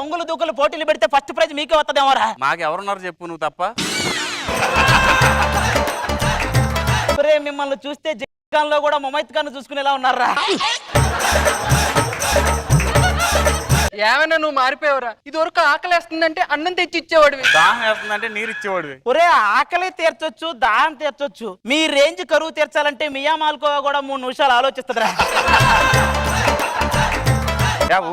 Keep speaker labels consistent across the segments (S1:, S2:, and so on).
S1: ఒంగులు దూకులు పోటీలు పెడితే first prize మీకే వస్తదేమోరా.
S2: మాకెవరున్నారు చెప్పు నువ్వు తప్ప.
S1: మిమ్మల్ని చూస్తే జీవితంలో కూడా ముమైత్ ఖాన్ చూసుకునేలా ఉన్నారా.
S3: ఏమైనా నువ్వు మారిపోయావురా. ఇది వరకు ఆకలి వేస్తుందంటే అన్నం తెచ్చి ఇచ్చేవాడివి,
S2: దాహం వేస్తుందంటే నీరు ఇచ్చేవాడివి.
S1: ఒరే ఆకలి తీర్చొచ్చు, దాహం తీర్చొచ్చు, మీ రేంజ్ కరువు తీర్చాలంటే మియా మాల్కోవా కూడా 3 నిమిషాలు ఆలోచిస్తుందిరా.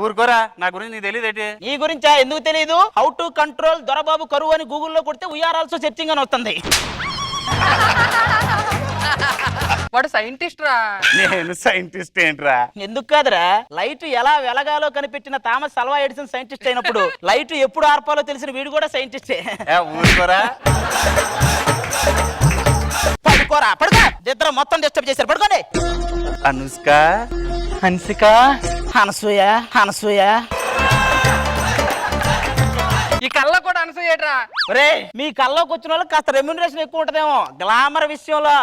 S2: ఊరుకోరా, నా గురించి నీకు తెలియదేంటి?
S1: ఈ గురించా? ఎందుకు తెలియదు? హౌ టు కంట్రోల్ దొరబాబు కరువు అని గూగుల్లో కొడితే వీఆర్ ఆల్సో సెర్చింగ్ అని వస్తుంది.
S3: వాడు సైంటిస్ట్ రా.
S2: నేను సైంటిస్ట్ ఏంట్రా?
S1: ఎందుకు కాదురా, లైట్ ఎలా వెలగాలో కనిపెట్టిన థామస్ అల్వా ఎడిసన్ సైంటిస్ట్ అయినప్పుడు లైట్ ఎప్పుడు ఆర్పాలో తెలిసిన వీడు కూడా సైంటిస్టే.
S2: ఊరుకోరా.
S1: పడుకోరా, పడుకో. ఇద్దరు మొత్తం డిస్టర్బ్ చేశారు, పడుకోండి.
S2: అనుష్క,
S1: హన్సిక, అనసూయ, అనసూయ.
S3: ఈ కళ్ళ కూడా అనసూయట్రా.
S1: ఒరే మీ కల్లోకి వచ్చిన వాళ్ళకి కాస్త రెమ్యూనరేషన్ ఎక్కువ ఉంటదేమో గ్లామర్ విషయంలో.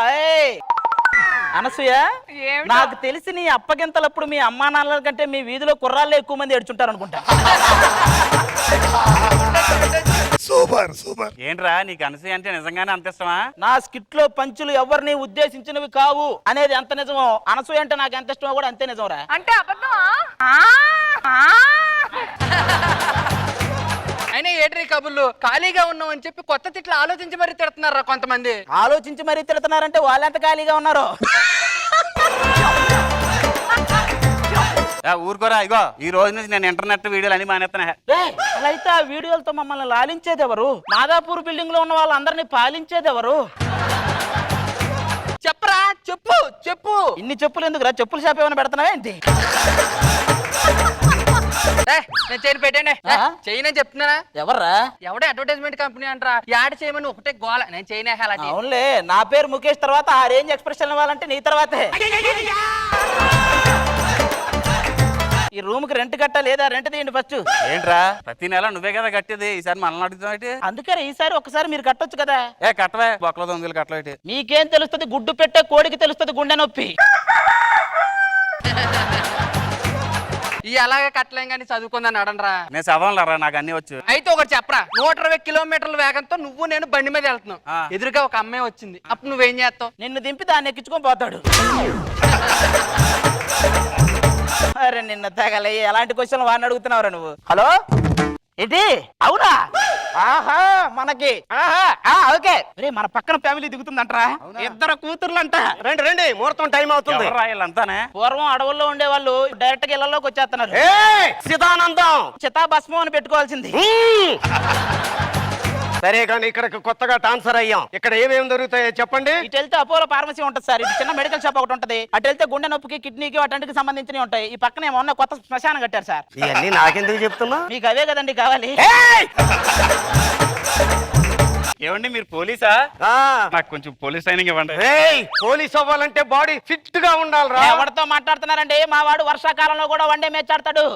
S1: అనసూయ, నాకు తెలిసి నీ అప్పగింతలప్పుడు మీ అమ్మా నాన్నల కంటే మీ వీధిలో కుర్రాళ్ళే ఎక్కువ మంది ఏడ్చుంటారు అనుకుంటా.
S2: Super super. ఏంట్రా నీకు అనసూయ అంటే నిజంగానే అంత ఇష్టమా?
S1: నా స్కిట్ లో పంచులు ఎవరిని ఉద్దేశించినవి కావు అనేది ఎంత నిజమో, అనసూయ అంటే నాకు ఎంత ఇష్టమో కూడా అంతే నిజంరా.
S3: అంటే అబద్ధమా? అయినా ఏట్రీ కబుర్లు, ఖాళీగా ఉన్నాం అని చెప్పి కొత్త తిట్లు ఆలోచించి మరీ తిడుతున్నారా కొంతమంది.
S1: ఆలోచించి మరీ తిడుతున్నారంటే వాళ్ళెంత ఖాళీగా ఉన్నారో.
S2: ఊరుకోరా. ఇగో ఈ రోజు నుంచి నేను ఇంటర్నెట్ వీడియోలు అని మానేస్తున్నా.
S1: అలా అయితే ఆ వీడియోలతో మమ్మల్ని లాలించేది ఎవరు? మాదాపూర్ బిల్డింగ్ లో ఉన్న వాళ్ళందరినీ పాలించేది ఎవరు?
S3: చెప్పరా, చెప్పు చెప్పు.
S1: ఇన్ని చెప్పులు ఎందుకురా? చెప్పులు షాప్ ఏమైనా పెడుతున్నావా ఏంటి?
S3: నేను చేయని పెట్టండి, చేయని చెప్తున్నానా?
S1: ఎవర్రా?
S3: ఎవడే అడ్వర్టైజ్మెంట్ కంపెనీ అంటారా, యాడ్ చేయమని ఒకటే గోల. నేను చేయనే.
S1: అవునులే, నా పేరు ముఖేష్ తర్వాత ఆ రేంజ్ ఎక్స్ప్రెషన్ ఇవ్వాలంటే నీ తర్వాతే. ఈ రూమ్ కి రెంట్ కట్ట లేదా? రెంట్ తీయండి ఫస్ట్.
S2: ఏంట్రా ప్రతి నెల నువ్వే కదా కట్టేది, ఈసారి మనల్ని అడుగుతావు?
S1: అందుకే ఈసారి ఒక్కసారి మీరు కట్టొచ్చు కదా.
S2: కట్టవే, బొక్కలో 9 కట్టలు.
S1: మీకేం తెలుస్తుంది? గుడ్డు పెట్టే కోడికి తెలుస్తుంది గుండె నొప్పి.
S3: ఈ అలాగే కట్టలేం కానీ చదువుకుందని అడనరా.
S2: నేను చదవనురా, నాకు అన్ని వచ్చు.
S3: అయితే ఒకటి చెప్పరా, 120 కిలోమీటర్ల వేగంతో నువ్వు నేను బండి మీద వెళ్తున్నావు, ఎదురుగా ఒక అమ్మాయి వచ్చింది, అప్పుడు నువ్వేం చేస్తావు?
S1: నిన్ను దింపి దాన్ని ఎక్కించుకొని పోతాడు. అరే నిన్న తగలే, ఎలాంటి క్వశ్చన్ వాడిని అడుగుతున్నావురా నువ్వు? హలో ఏంటి? అవునా? ఆహా మనకి ఓకే. రే మన పక్కన ఫ్యామిలీ దిగుతుందంటరా, 2 కూతుర్లంట.
S4: రండి రండి, ముహూర్తం టైం అవుతుంది.
S2: అంతానే
S1: పూర్వం అడవుల్లో ఉండే వాళ్ళు డైరెక్ట్ గా ఇళ్లలోకి వచ్చేస్తున్నారు.
S4: చిదానందం
S1: చితాభస్మం అని పెట్టుకోవాల్సింది.
S4: సరే కానీ ఇక్కడ కొత్తగా ట్రాన్స్ఫర్ అయ్యాం, ఇక్కడ ఏమేమి దొరుకుతాయో చెప్పండి.
S1: ఇటు వెళ్తే అపోలో ఫార్మసీ ఉంటుంది సార్, ఇటు చిన్న మెడికల్ షాప్ ఒకటి ఉంటుంది. అటు వెళ్తే గుండె నొప్పికి, కిడ్నీకి, వాటికి సంబంధించినవి ఉంటాయి. ఈ పక్కన ఏమన్నా కొత్త శ్మశానం కట్టారు సార్.
S4: ఇవన్నీ నాకెందుకు చెప్తున్నా?
S1: మీకు అవే కదండి కావాలి.
S2: ఏమండి మీరు పోలీసా? నాకు కొంచెం పోలీస్ ట్రైనింగ్ ఇవ్వండి.
S4: పోలీస్ అవ్వాలంటే బాడీ ఫిట్ గా ఉండాలిరా.
S1: ఎవరితో మాట్లాడుతున్నారండి? మా వాడు వర్షాకాలంలో కూడా వన్డే మ్యాచ్ ఆడతాడు.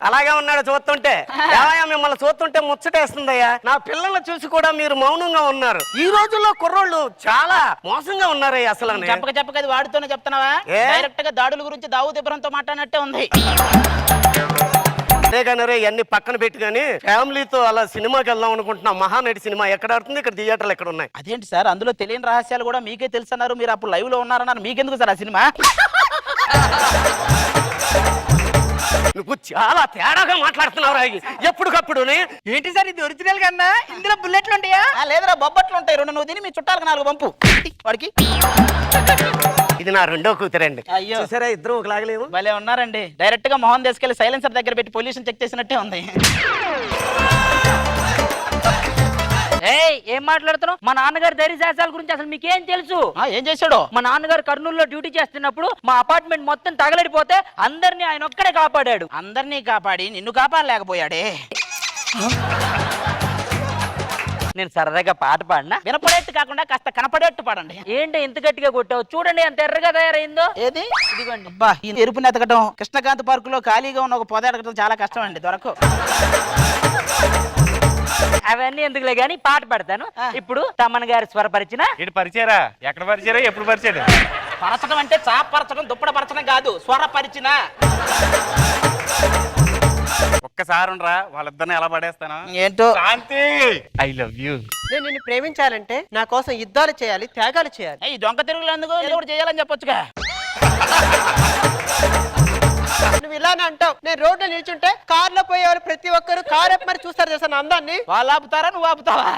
S4: అలాగే ఉన్నాడు చూస్తుంటే. మిమ్మల్ని చూస్తుంటే ముచ్చటేస్తుందయ్యా. నా పిల్లల్ని చూసి కూడా మీరు మౌనంగా ఉన్నారు. ఈ రోజుల్లో కుర్రోళ్ళు చాలా మోసంగా ఉన్నారయ్యా. అసలు
S1: చెప్పక వాడితోనే చెప్తున్నావా? డైరెక్ట్ గా దాడుల గురించి దావూద్ ఇబ్రహంతో మాట్లాడినట్టే ఉంది.
S4: అంతేగాని రే ఇవన్నీ పక్కన పెట్టి కానీ ఫ్యామిలీతో అలా సినిమాకి వెళ్దాం అనుకుంటున్నాం. మహానటి సినిమా ఎక్కడ ఆడుతుంది? ఇక్కడ థియేటర్లు ఎక్కడ ఉన్నాయి?
S1: అదేంటి సార్, అందులో తెలియని రహస్యాలు కూడా మీకే తెలుసు అన్నారు. మీరు అప్పుడు లైవ్ లో ఉన్నారన్నారు, మీకెందుకు సార్ ఆ సినిమా?
S4: నువ్వు చాలా తేడాగా మాట్లాడుతున్నావు రాయి ఎప్పటికప్పుడు.
S3: ఏంటి సార్ ఇది ఒరిజినల్ కన్నా ఇందులో బుల్లెట్లు ఉంటాయా?
S1: లేదురా, బొబ్బట్లు ఉంటాయి 2. నువ్వు తిని మీ చుట్టాలకు 4 పంపు వాడికి.
S4: ఇది నా రెండో కూతురండి.
S1: అయ్యో
S4: సరే, ఇద్దరు ఒకలాగలేము.
S1: భలే ఉన్నారండి. డైరెక్ట్ గా మొహం తీసుకెళ్లి సైలెన్సర్ దగ్గర పెట్టి పొల్యూషన్ చెక్ చేసినట్టే ఉంది.
S5: ఏం మాట్లాడుతున్నావు? మా నాన్నగారి ధైర్య సాహసాల గురించి అసలు మీకేం తెలుసు?
S1: ఏం చేశాడు?
S5: మా నాన్నగారు కర్నూలులో డ్యూటీ చేస్తున్నప్పుడు మా అపార్ట్మెంట్ మొత్తం తగలడిపోతే అందరినీ ఆయన ఒక్కడే కాపాడాడు.
S1: అందరినీ కాపాడి నిన్ను కాపాడలేకపోయాడే.
S5: నేను సరదాగా పాట పాడినా?
S1: వినపడేట్టు కాకుండా కాస్త కనపడేట్టు పాడండి.
S5: ఏంటి ఇంత గట్టిగా కొట్టావు? చూడండి ఎంత ఎర్రగా తయారైందో.
S1: ఏది? ఇదిగోండి. బా ఈ ఎరుపుని ఎతకడం కృష్ణకాంత్ పార్క్ లో ఖాళీగా ఉన్న ఒక పొద ఎతకడం చాలా కష్టం అండి, దొరకవు.
S5: అవన్నీ ఎందుకులే గానీ పాట పాడతాను. ఇప్పుడు తమన్ గారు స్వరపరిచిన
S2: పరిచయరా? ఎక్కడ పరిచయరా? ఎప్పుడు పరిచయం?
S1: పరచడం అంటే చాపరచడం, దుప్పడ పరచడం కాదు, స్వరపరిచిన.
S2: ఒక్కసారి ఉండరా వాళ్ళిద్దరిని ఎలా పడేస్తాను.
S1: ఏంటో
S2: శాంతి ఐ లవ్ యూ.
S6: నేను నిన్ను ప్రేమించాలంటే నా కోసం యుద్ధాలు చేయాలి, త్యాగాలు చేయాలి.
S1: ఈ దొంగ తిరుగులు ఎందుకు ఏదో ఒకటి చేయాలని చెప్పొచ్చుగా.
S6: నువ్వు ఇలానే అంటావు. నేను రోడ్లో నిల్చుంటే కార్ లో పోయేవారు ప్రతి ఒక్కరు కార్ ఎప్ప మరి చూస్తారు తెలుసా నా అందాన్ని.
S1: వాళ్ళు ఆపుతారా నువ్వు ఆపుతావా?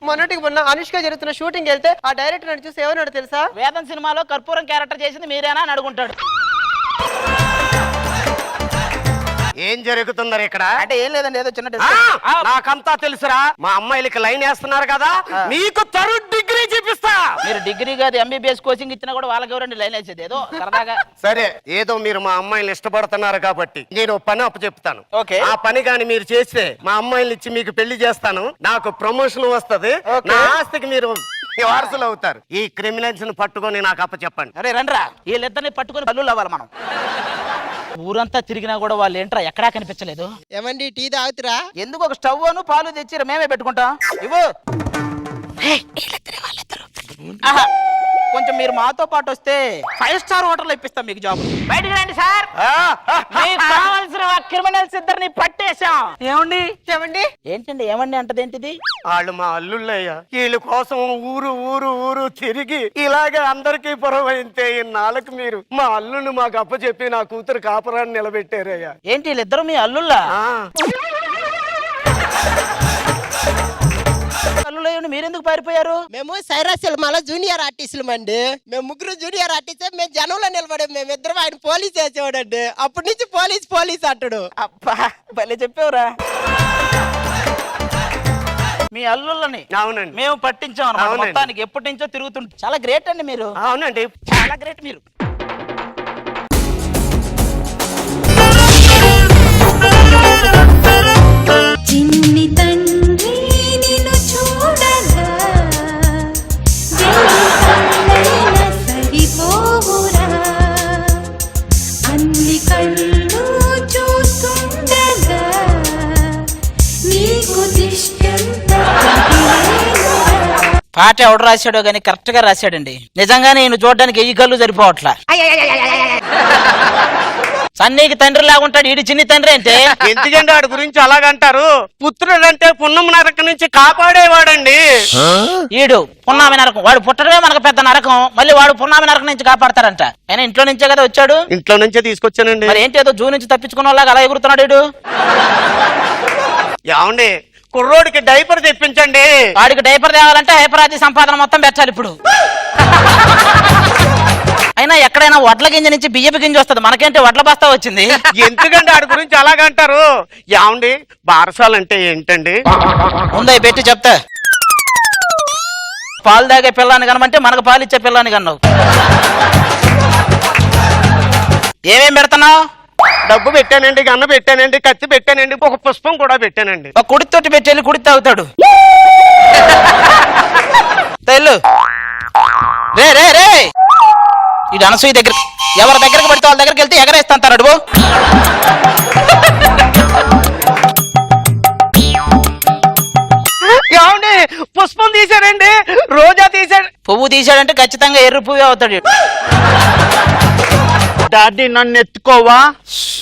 S6: మొన్నటికి మొన్న అనుష్క జరుగుతున్న షూటింగ్ వెళ్తే ఆ డైరెక్టర్ నన్ను చూసి ఏమన్నాడు తెలుసా?
S1: వేదం సినిమాలో కర్పూరం క్యారెక్టర్ చేసింది మీరేనా అని అడుగుంటాడు.
S4: ఏం జరుగుతుందరు ఇక్కడ?
S1: అంటే ఏం లేదండి, ఏదో చిన్న
S4: నాకంతా తెలుసురా. మా అమ్మాయిలకి లైన్ వేస్తున్నారు కదా, మీకు థర్డ్ డిగ్రీ చూపిస్తా.
S1: మీరు డిగ్రీ కాదు ఎంబీబీఎస్ కోచింగ్ ఇచ్చినా కూడా వాళ్ళకి ఎవరండి లైన్ వేసేది, ఏదో సరదాగా.
S4: సరే, ఏదో మీరు మా అమ్మాయిని ఇష్టపడుతున్నారు కాబట్టి నేను పని అప్పు చెప్తాను.
S1: ఓకే.
S4: ఆ పని గాని మీరు చేస్తే మా అమ్మాయిని ఇచ్చి మీకు పెళ్లి చేస్తాను. నాకు ప్రమోషన్ వస్తది. నా ఆస్తికి మీరు వారసులు అవుతారు. ఈ క్రిమినల్స్ ని పట్టుకొని నాకు అప్ప చెప్పండి.
S1: అరే రండ్రా, వీళ్ళిద్దరిని పట్టుకొని పల్లు అవ్వాలి మనం. ఊరంతా తిరిగినా కూడా వాళ్ళు ఏంట్రా ఎక్కడా కనిపించలేదు.
S6: ఏమండి టీ తాగుతురా?
S1: ఎందుకు ఒక స్టవ్ అను పాలు తెచ్చిరా, మేమే పెట్టుకుంటాం. ఇవ్వు. ఆహా, కొంచెం మీరు మాతో పాటు వస్తే 5 స్టార్ హోటల్లో ఇప్పిస్తాం మీకు జాబ్. బయటికి రండి సార్, మీకు కావాల్సిన క్రిమినల్స్ ఇద్దరిని పట్టేశాం.
S5: ఏమండి
S6: ఏమండి
S1: ఏంటండి ఏమండి అంటదేంటిది?
S4: వాళ్ళు మా అల్లుళ్ళయ్యా. వీళ్ళ కోసం ఊరు ఊరు ఊరు తిరిగి ఇలాగే అందరికీ పొరవైతే ఇన్నాళ్ళకి మీరు మా అల్లుని మాకు అప్పచెప్పి నా కూతురు కాపురాన్ని నిలబెట్టారయ్యా.
S1: ఏంటి వీళ్ళిద్దరు మీ అల్లుళ్ళా? అల్లుళ్ళయ్య మీరెందుకు పారిపోయారు?
S6: మేము సైరా సినిమాలో జూనియర్ ఆర్టిస్టులు అండి. మేము ముగ్గురు జూనియర్ ఆర్టిస్ట్. మేము జనంలో నిలబడే మేమిద్దరం ఆయన పోలీస్ చేసేవాడండి. అప్పటి నుంచి పోలీస్ పోలీస్ అంటాడు.
S1: అబ్బా భలే చెప్పేవరా. మీ అల్లుళ్ళని
S4: అవునండి
S1: మేము పట్టించాం అన్నమాట.
S4: అవునండి.
S1: మొత్తానికి ఎప్పటి నుంచో తిరుగుతుంటాం. చాలా గ్రేట్ అండి మీరు,
S4: అవునండి.
S1: చాలా గ్రేట్ మీరు.
S7: చిన్ని తండ్రి నిన్ను చూడగా వెయ్యి సరిపోవురా, అన్ని కళ్ళు చూస్తుండగా నీకు దిష్టంత
S1: పాట ఎవడు రాశాడో గానీ కరెక్ట్ గా రాశాడండి. నిజంగానే ఈయన చూడడానికి ఎయ్యి కళ్ళు సరిపోవట్లా. సన్నీకి తండ్రి లాగుంటాడు, ఈడు చిన్ని తండ్రి అంటే.
S4: ఎందుకంటే వాడి గురించి అలాగంటారు? పుత్రుడు అంటే పున్నమ నరకం నుంచి కాపాడేవాడండి.
S1: ఈడు పున్నామి నరకం. వాడు పుట్టడమే మనకు పెద్ద నరకం, మళ్ళీ వాడు పున్నామి నరకం నుంచి కాపాడతారంట. ఆయన ఇంట్లో నుంచే కదా వచ్చాడు.
S4: ఇంట్లో నుంచే తీసుకొచ్చానండి.
S1: మరి ఏంటి ఏదో జూ నుంచి తప్పించుకున్న వాళ్ళగా అలా ఎగురుతున్నాడు ఈడు.
S4: ఏమండి, కుర్రోడికి డైపర్ తెప్పించండి.
S1: వాడికి డైపర్ తేవాలంటే హైపరాజీ సంపాదన మొత్తం పెట్టాలి ఇప్పుడు. అయినా ఎక్కడైనా వడ్ల గింజ నుంచి బియ్యపు గింజ వస్తుంది, మనకేంటి వడ్ల బస్తా వచ్చింది.
S4: ఎందుకంటే వాడి గురించి అలాగంటారు? ఏమండి, బారసాలు అంటే ఏంటండి?
S1: ఉందా పెట్టి చెప్తా. పాలు తాగే పిల్లాన్ని కనమంటే మనకు పాలు ఇచ్చే పిల్లాన్ని కన్నావు. ఏమేం పెడుతున్నావు?
S4: డబ్బు పెట్టానండి, గన్న పెట్టానండి, కత్తి పెట్టానండి, ఒక పుష్పం కూడా పెట్టానండి.
S1: ఒక కుడితోటి పెట్టి వెళ్ళి కుడి తాగుతాడు. తెల్లు రే రే రే. ఇది అనసూయ దగ్గర, ఎవరి దగ్గరికి పడితే వాళ్ళ దగ్గరికి వెళ్తే ఎగరేస్తాను అడుగు.
S4: ఏమండి, పుష్పం తీసాడండి, రోజా తీసాడు.
S1: పువ్వు తీసాడంటే ఖచ్చితంగా ఎర్ర పువ్వే అవుతాడు.
S4: డాడీ నన్ను ఎత్తుకోవా?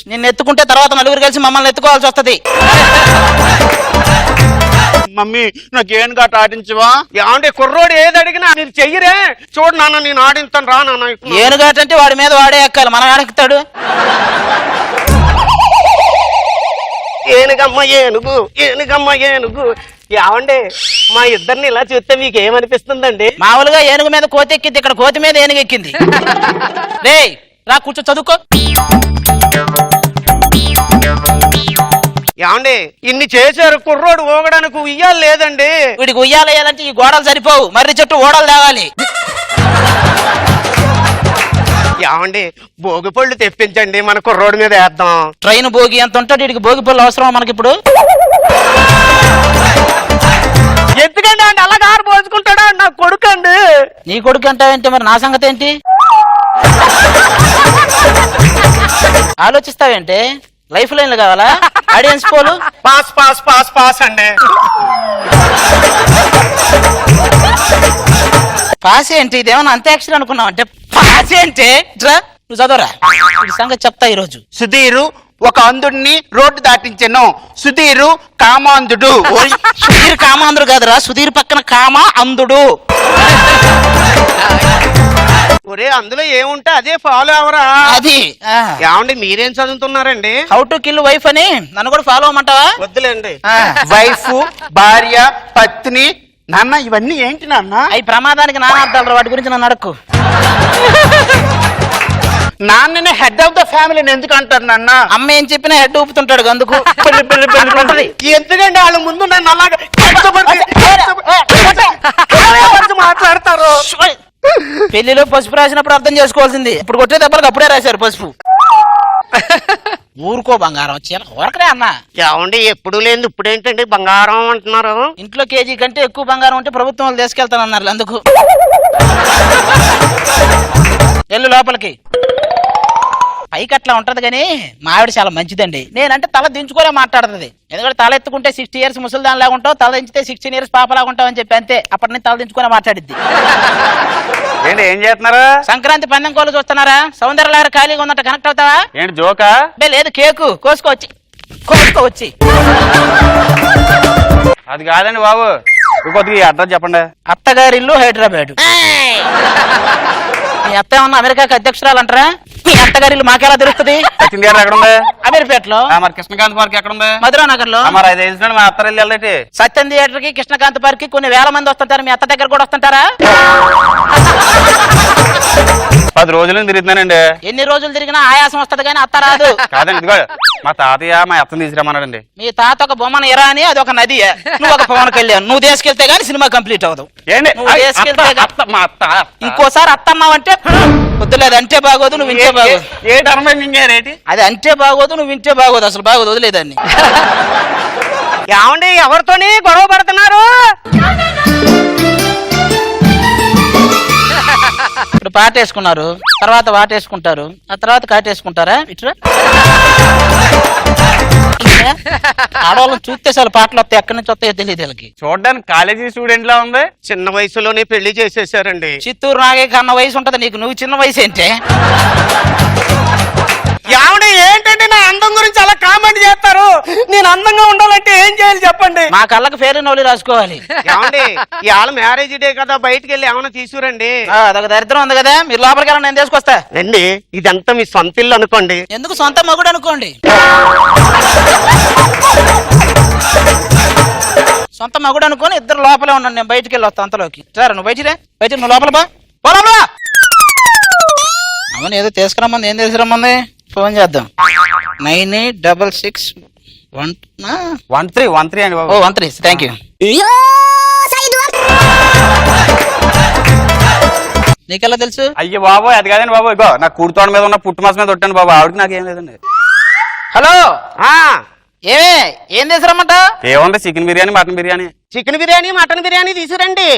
S1: నిన్ను ఎత్తుకుంటే తర్వాత నలుగురు కలిసి మమ్మల్ని ఎత్తుకోవాల్సి వస్తది.
S4: మమ్మీ నాకేం గట్ట ఆడించవా? ఏమంటే కుర్రోడు ఏది అడిగినా మీరు చెయ్యరే. చూడు నాన్న, నేను ఆడింతాను రా నాన్న.
S1: ఏనుగాటంటే వాడి మీద వాడే ఎక్కాలి, మనం ఆడెక్కుతాడు.
S4: ఏనుగమ్మ ఏనుగు, ఏనుగమ్మ ఏనుగు. ఏమండి, మా ఇద్దరిని ఇలా చూస్తే మీకు ఏమనిపిస్తుందండి?
S1: మామూలుగా ఏనుగు మీద కోతి ఎక్కింది, ఇక్కడ కోతి మీద ఏనుగు ఎక్కింది. రే రా కూర్చో చదువుకో.
S4: ఏమండి, ఇన్ని చేశారు, కుర్రోడు ఊగడానికి ఉయ్యాలు లేదండి.
S1: వీడికి ఉయ్యాలేయాలంటే ఈ గోడలు సరిపోవు, మర్రి చెట్టు ఓడలు తేవాలి.
S4: ఏమండి, భోగి పళ్ళు తెప్పించండి, మన కుర్రోడు మీద వేద్దాం.
S1: ట్రైన్ భోగి ఎంత ఉంటాడు, వీడికి భోగి పళ్ళు అవసరం మనకి ఇప్పుడు.
S4: ఎందుకండి అంటే అలా కారు పోసుకుంటాడా? నా కొడుకు అండి.
S1: నీ కొడుకు అంటావేంటి, మరి నా సంగతి ఏంటి? ఆలోచిస్తావేంటి? లైఫ్ లైన్లు కావాలా? Audience poll
S4: pass pass pass pass అండి.
S1: పాస్ ఏంటి? ఇదేమన్నా అంత్యాక్షరి అనుకున్నావు అంటే పాస్ ఏంటి? నువ్వు చదవరా ఈ సంగతి చెప్తా ఈరోజు.
S2: సుధీరు ఒక అంధుడిని రోడ్డు దాటించెను. సుధీరు కామాంధుడు.
S1: సుధీర్ కామాంధుడు కాదురా, సుధీర్ పక్కన కామా అందుడు.
S4: ఒరే అందులో ఏముంటే అదే ఫాలో అవరా.
S1: అది
S4: ఏమండి మీరేం చదువుతున్నారండి?
S1: హౌ టు కిల్ వైఫ్ అని నన్ను కూడా ఫాలో అవ్వమంటావా?
S4: వద్దులేండి.
S2: వైఫ్, భార్య, పత్ని. నాన్న ఇవన్నీ ఏంటి నాన్న?
S1: అవి ప్రమాదానికి నానార్థాలు, వాటి గురించి నన్ను అడక్కు.
S2: నాన్ననే హెడ్ ఆఫ్ ద ఫ్యామిలీని ఎందుకు అంటారు నాన్న?
S1: అమ్మ ఏం చెప్పినా హెడ్ ఊపుతుంటాడు అందుకు.
S4: ఎందుకంటే వాళ్ళ ముందు నన్ను అలాగే మాట్లాడతారు.
S1: పెళ్లిలో పసుపు రాసినప్పుడు అర్థం చేసుకోవాల్సింది. ఇప్పుడు కొట్టే దెబ్బలకు అప్పుడే రాశారు పసుపు. ఊరుకో బంగారం ఊరకనే అన్న.
S4: ఏమండి ఎప్పుడు లేదు ఇప్పుడేంటండి బంగారం అంటున్నారు?
S1: ఇంట్లో కేజీ కంటే ఎక్కువ బంగారం ఉంటే ప్రభుత్వం వాళ్ళు తీసుకెళ్తానన్నారు అందుకు. వెళ్ళు లోపలికి. పైకి అట్లా ఉంటది కానీ మా ఆవిడ చాలా మంచిదండి. నేనంటే తల దించుకోలే మాట్లాడుతుంది. ఎందుకంటే తల ఎత్తుకుంటే 60 years ముసలి దానిలాగా ఉంటావు, తల దించితే 16 years పాపలాగా ఉంటావు అని చెప్పి అంతే. అప్పటి నుంచి తల దించుకునే మాట్లాడిద్ది.
S2: ఏంటి ఏం చేస్తున్నారు?
S1: సంక్రాంతి పందెం కోళ్ళు చూస్తున్నారా? సౌందర్యలాగా ఖాళీగా ఉందంట, కనెక్ట్ అవుతావా?
S2: ఏంటి జోకా?
S1: లేదు కేకు కోసుకోవచ్చి.
S2: అది కాదండి బాబు, కొద్దిగా ఈ అడ్రస్ చెప్పండి.
S1: అత్తగారిల్లు హైదరాబాద్. మీ అత్త ఏమన్నా అమెరికాకి అధ్యక్షురాలు అంటారా? మీ అత్తగారిల్లు మాకెలా తెలుస్తుంది?
S2: సచిన్ గారు ఎక్కడ ఉంది?
S1: అమీర్పేటలో.
S2: మరి కృష్ణకాంత్ పార్క్ ఎక్కడ ఉంది?
S1: మధురా నగర్ లో.
S2: మరి అది తెలిసిన మా అత్తరు వెళ్ళి
S1: సత్యం థియేటర్ కి, కృష్ణకాంత్ పార్క్ కి కొన్ని వేల మంది వస్తుంటారు. మీ అత్త దగ్గర కూడా వస్తుంటారా?
S2: 10 రోజులు తిరుగుతున్నానండి.
S1: ఎన్ని రోజులు తిరిగినా ఆయాసం వస్తది కానీ అత్త రాదు.
S2: కాదండి ఇదిగో మా తాతయ్య మా అత్తని తీసుకురమ్మన్నాడండి.
S1: మీ తాత ఒక బొమ్మను ఎరా అని, అది ఒక నది. నువ్వు ఒక పవన్ కళ్యాణ్. నువ్వు తీసుకెళ్తే గానీ సినిమా కంప్లీట్ అవ్వదు.
S2: ఏంటి
S1: నువ్వు తీసుకెళ్తే
S2: మా అత్త
S1: ఇంకోసారి అత్తన్నావంటే వద్దులేదు. అంటే బాగోదు, నువ్వు వింటే బాగోదు.
S2: ఏ టర్మేటి?
S1: అది అంటే బాగోదు, నువ్వు వింటే బాగోదు. అసలు బాగోదు, వదిలేదాన్ని.
S4: ఏమండి ఎవరితోని గొడవ పడుతున్నారు?
S1: ఇప్పుడు పాట వేసుకున్నారు, తర్వాత వాటేసుకుంటారు, ఆ తర్వాత కాటేసుకుంటారా? ఇట్లా ఆడవాళ్ళని చూస్తే అసలు పాటలు వస్తాయి, ఎక్కడి నుంచి వస్తాయో తెలియదు వీళ్ళకి.
S2: చూడడానికి కాలేజీ స్టూడెంట్ లా ఉంది.
S4: చిన్న వయసులోనే పెళ్లి చేసేసారండి.
S1: చిత్తూరు నాగే కన్న వయసు ఉంటది నీకు, నువ్వు చిన్న వయసు ఏంటే?
S4: ఏమండి ఏంటంటే నా అందం గురించి అలా కామెంట్ చేస్తారు? నేను అందంగా ఉండాలంటే ఏం చేయాలి చెప్పండి?
S1: మా కళ్ళకి ఫేర్ నవ్వులు రాసుకోవాలి.
S4: ఏమండి ఇవాళ మ్యారేజ్ డే కదా, బయటికి వెళ్ళి ఏమైనా తీసుకురండి.
S1: అదొక దరిద్రం ఉంది కదా. మీరు లోపలికి వెళ్ళండి, నేను తీసుకొస్తా.
S4: రండి, ఇదంతా మీ సొంత ఇల్లు అనుకోండి.
S1: ఎందుకు సొంత మగుడు అనుకోండి. సొంత మగుడు అనుకోని ఇద్దరు లోపలే ఉన్నాను, నేను బయటికి వెళ్ళి వస్తా అంతలోకి. సరే నువ్వు బయటికి బయట, నువ్వు లోపల బా. అవును ఏదో తీసుకురమ్మంది. ఏం తీసుకురమ్మంది? ఫోన్ చేద్దాం. 986613
S2: అండి బాబు.
S1: 13. Thank you. నీకెలా తెలుసు?
S2: అయ్యో బాబు అది కాదండి బాబు, ఇగో నా కూడుతోడ మీద ఉన్న పుట్టు మాసం మీద కొట్టాను బాబు. ఆవిడకి నాకేం లేదండి.
S1: హలో, ఏం తీసుకురమ్మంట?
S2: ఏముంది chicken biryani, mutton biryani.
S4: Chicken biryani, mutton biryani తీసుకురండి.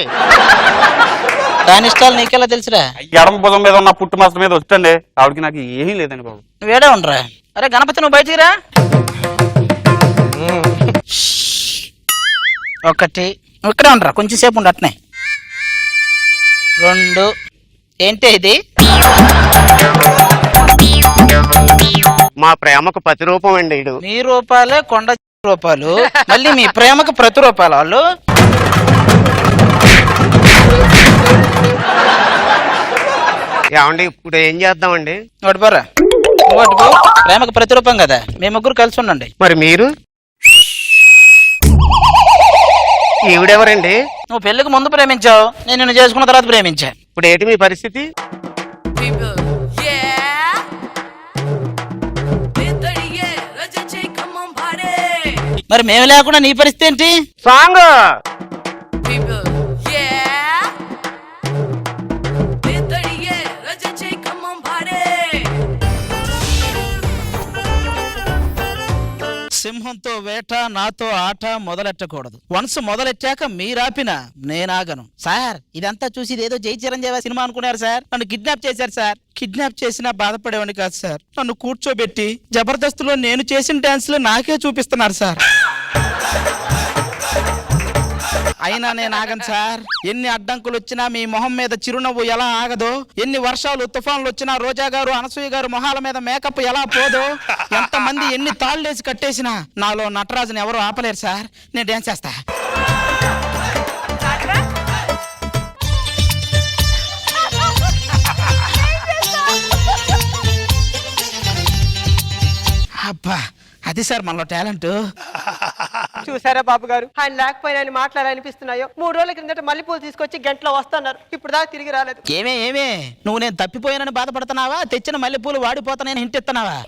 S1: దాని ఇష్టాలు నీకెలా తెలుసురా?
S2: ఎడమ భుజం మీద ఉన్న పుట్టు మాసం మీద వచ్చండి. ఆవిడకి నాకు ఏమీ లేదండి బాబు.
S1: నువ్వేడే ఉండరా? అరే గణపతి నువ్వు బయటికి రా. 1 నువ్వు ఇక్కడే ఉండరా, కొంచెం సేపు ఉండు అట్నే. 2 ఏంటి ఇది?
S4: మా ప్రేమకు ప్రతిరూపం అండి ఇడు.
S1: మీ రూపాలే కొండ రూపాలు, మళ్ళీ మీ ప్రేమకు ప్రతిరూపాలు వాళ్ళు.
S4: ఏమండి ఇప్పుడు ఏం చేద్దామండి?
S1: ఓడిపోరా, ఓడిపో. ప్రేమకు ప్రతిరూపం కదా, మీ ముగ్గురు కలిసి ఉండండి.
S4: మరి మీరు? ఈవిడెవరండి?
S1: నువ్వు పెళ్లికి ముందు ప్రేమించావు, నేను నిన్ను చేసుకున్న తర్వాత ప్రేమించా.
S4: ఇప్పుడు ఏంటి మీ పరిస్థితి?
S1: మరి మేము లేకుండా నీ పరిస్థితి ఏంటి?
S4: సాంగ్
S1: సింహంతో వేట, నాతో ఆట మొదలెట్టకూడదు. వన్స్ మొదలెట్టాక మీరాపిన నేనాగను. సార్ ఇదంతా చూసి ఇదేదో జై చిరంజీవి సినిమా అనుకున్నారు సార్. నన్ను కిడ్నాప్ చేశారు సార్. కిడ్నాప్ చేసినా బాధపడేవాడిని కాదు సార్. నన్ను కూర్చోబెట్టి జబర్దస్త్లో నేను చేసిన డాన్స్ లో నాకే చూపిస్తున్నారు సార్. అయినా నేను ఆగను సార్. ఎన్ని అడ్డంకులు వచ్చినా మీ మొహం మీద చిరునవ్వు ఎలా ఆగదో, ఎన్ని వర్షాలు తుఫాన్లు వచ్చినా రోజా గారు అనసూయ గారు మొహాల మీద మేకప్ ఎలా పోదో, ఎంతమంది ఎన్ని తాళ్ళేసి కట్టేసినా నాలో నటరాజుని ఎవరు ఆపలేరు సార్. నేను డ్యాన్స్ చేస్తా. అబ్బా, అది సార్ మనలో టాలెంట్.
S6: చూసారా బాబు గారు, ఆయన లేకపోయినా ఆయన మాట్లాడాలనిపిస్తున్నాయో. 3 రోజుల క్రిందట మల్లెపూలు తీసుకొచ్చి గంటలో వస్తున్నారు, ఇప్పుడు దాకా తిరిగి రాలేదు.
S1: ఏమే నువ్వు నేను తప్పిపోయానని బాధపడుతున్నావా, తెచ్చిన మల్లెపూలు వాడిపోతానని హింట్ ఇస్తున్నావా?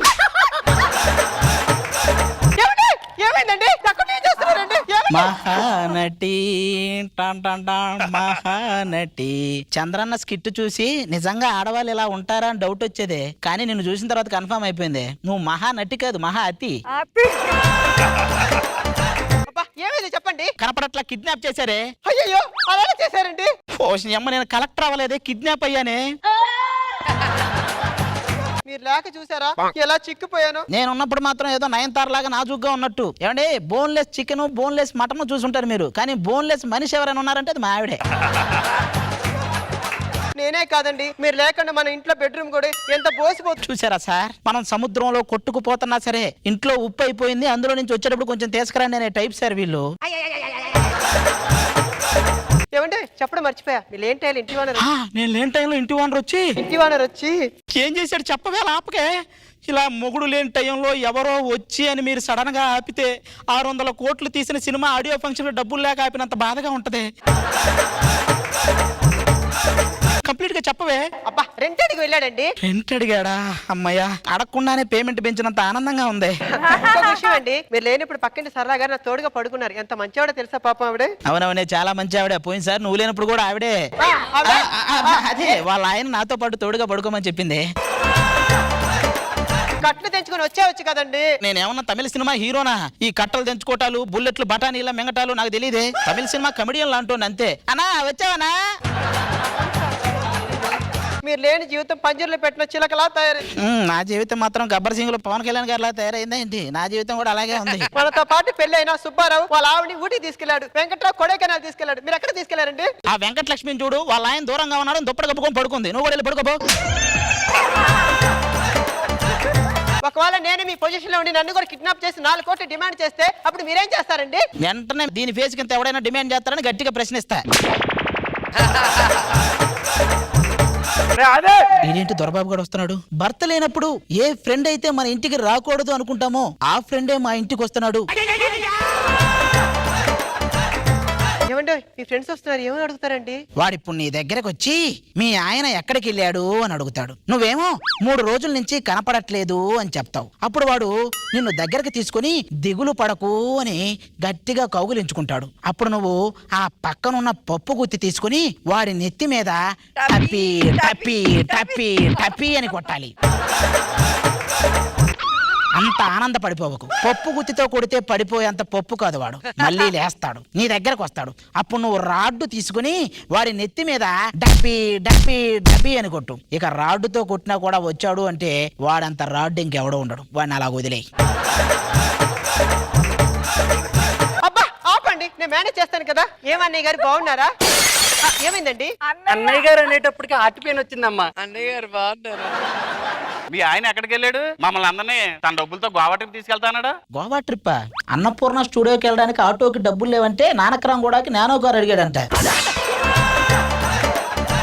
S6: ఏమైందండి?
S1: Mahanati tan tan tan Mahanati. Chandranna skit చూసి నిజంగా ఆడవాళ్ళు ఇలా ఉంటారా అని డౌట్ వచ్చేదే, కానీ నిన్ను చూసిన తర్వాత కన్ఫర్మ్ అయిపోయింది, నువ్వు మహానటి కాదు మహా అతి.
S6: ఏమైంది చెప్పండి.
S1: కనపడట్లా కిడ్నాప్ చేశారే.
S6: అయ్యో అలా చేశారండి.
S1: ఓషి అమ్మ, నేను కలెక్టర్ అవ్వలేదే, కిడ్నాప్ అయ్యానే.
S6: మీరు లేక చూసారా ఎలా చిక్కిపోయాను.
S1: నేను ఉన్నప్పుడు మాత్రం ఏదో నయనతార లాగా నాజుగ్గా ఉన్నట్టు. ఏమండి, బోన్లెస్ చికెన్ బోన్లెస్ మటన్ చూసుంటారు మీరు, కానీ బోన్లెస్ మనిషి ఎవరైనా ఉన్నారంటే అది మా ఆవిడే.
S6: నేనే కాదండి, మీరు లేకుండా మన ఇంట్లో బెడ్రూమ్ కూడా ఎంత బోసిపోతుంది.
S1: చూసారా సార్, మనం సముద్రంలో కొట్టుకుపోతున్నా సరే ఇంట్లో ఉప్పు అయిపోయింది, అందులో నుంచి వచ్చేటప్పుడు కొంచెం తీసుకురండి అనే టైప్ సార్ వీళ్ళు.
S6: ఏమంటే చెప్పడం మర్చిపోయా, మీరు లేని టైంలో ఇంటి ఓనర్
S1: నేను లేని టైంలో ఇంటి ఓనర్ వచ్చి ఏం చేశాడు చెప్పవేళ ఆపకే. ఇలా మొగుడు లేని టైంలో ఎవరో వచ్చి అని మీరు సడన్ గా ఆపితే 600 కోట్లు తీసిన సినిమా ఆడియో ఫంక్షన్ లో డబ్బులు లేక ఆపినంత బాధగా ఉంటది. కంప్లీట్ గా చెప్పవే.
S6: అబ్బా రెంట్ అడిగి వెళ్ళాడండి.
S1: రెంట్ అడిగాడా? అమ్మయ్యా, అడగకుండానే పేమెంట్ పెంచినంత ఆనందంగా ఉంది.
S6: ఇంకో విషయం అండి, మీరు లేనప్పుడు పక్కింటి సరళ గారు నా తోడుగా పడుకున్నారు. ఎంత మంచివాడో తెలుసా పాపం ఆవిడే.
S1: అవునవునే, చాలా మంచి ఆవిడే. పోయింది సార్, నువ్వు లేనప్పుడు కూడా ఆవిడే. అదే వాళ్ళ ఆయన నాతో పాటు తోడుగా పడుకోమని చెప్పింది.
S6: కట్లు తెంచుకొని వచ్చేవచ్చు కదండి.
S1: నేనేమన్నా తమిళ సినిమా హీరోనా? ఈ కట్టలు తెంచుకోటాలు, బుల్లెట్లు, బఠానీల మింగటాలు నాకు తెలియదే. తమిళ సినిమా కమెడియన్ లాంటి అంతే. అన్నా వచ్చావనా?
S6: మీరు లేని జీవితం పంజర్లో పెట్టిన చిలకలా తయారైంది.
S1: నా జీవితం మాత్రం గబ్బర్ సింగ్ లో పవన్ కళ్యాణ్ గారిలా తయారైందా ఏంటి? నా జీవితం కూడా అలాగే ఉంది.
S6: మనతో పాటు పెళ్లి అయినా సుబ్బారావు వాళ్ళ ఆవిడని ఊటీ తీసుకెళ్లాడు, వెంకట్రావు కొడైకెనాల్ తీసుకెళ్లాడు. మీరు ఎక్కడ తీసుకెళ్లారండి?
S1: ఆ వెంకటలక్ష్మిని చూడు, వాళ్ళ ఆయన దూరంగా ఉన్నాడు, దుప్పటి కప్పుకొని పడుకుంది. నువ్వు కూడా వెళ్ళి పడుకోబో.
S6: ఒకవేళ నేను మీ పొజిషన్ లో ఉండి నన్ను కూడా కిడ్నాప్ చేసి 4 కోట్లు డిమాండ్ చేస్తే అప్పుడు మీరేం చేస్తారండి?
S1: వెంటనే దీని ఫేస్ కింద ఎవడైనా డిమాండ్ చేస్తారని గట్టిగా ప్రశ్నిస్తా. ఇదేంటి దొరబాబు గారు వస్తున్నాడు? భర్త లేనప్పుడు ఏ ఫ్రెండ్ అయితే మన ఇంటికి రాకూడదు అనుకుంటామో ఆ ఫ్రెండే మా ఇంటికి వస్తున్నాడు.
S6: ఏమండి మీ ఫ్రెండ్స్ వస్తున్నారు, ఏమని అడుగుతారండి?
S1: వాడిప్పుడు నీ దగ్గరకు వచ్చి మీ ఆయన ఎక్కడికి వెళ్ళాడు అని అడుగుతాడు. నువ్వేమో 3 రోజుల నుంచి కనపడట్లేదు అని చెప్తావు. అప్పుడు వాడు నిన్ను దగ్గరకు తీసుకుని దిగులు పడకు అని గట్టిగా కౌగులించుకుంటాడు. అప్పుడు నువ్వు ఆ పక్కనున్న పప్పు గుత్తి తీసుకుని వాడి నెత్తి మీద టప్పి టప్పి టప్పి టప్పి అని కొట్టాలి. అంత ఆనందపడిపోవకు. పప్పు గుత్తితో కొడితే పడిపోయేంత పప్పు కాదు వాడు. మళ్ళీ లేస్తాడు, నీ దగ్గరకు వస్తాడు. అప్పుడు నువ్వు రాడ్డు తీసుకుని వాడి నెత్తి మీద డబ్బి డబ్బి డబ్బి అని కొట్టు. ఇక రాడ్డుతో కొట్టినా కూడా వచ్చాడు అంటే వాడంత రాడ్డు ఇంకెవడో ఉండడు. వాడిని అలా వదిలేయి.
S6: అబ్బా ఆపండి, నేను మేనేజ్ చేస్తాను కదా. ఏమన్నయ్య గారు బాగున్నారా? ఏమైందండి?
S3: అన్నయ్య గారు అనేటప్పటికి హార్ట్ పెయిన్ వచ్చిందమ్మా. అన్నయ్య గారు బాగున్నారు.
S2: మీ ఆయన ఎక్కడికి వెళ్ళాడు? మమ్మల్ని అందరినీ తన డబ్బులతో గోవా ట్రిప్ తీసుకెళ్తానడా?
S1: గోవా ట్రిప్? అన్నపూర్ణ స్టూడియోకి వెళ్ళడానికి ఆటోకి డబ్బులు లేవంటే నానక్రామ్ కూడా నానో కారు అడిగాడంట.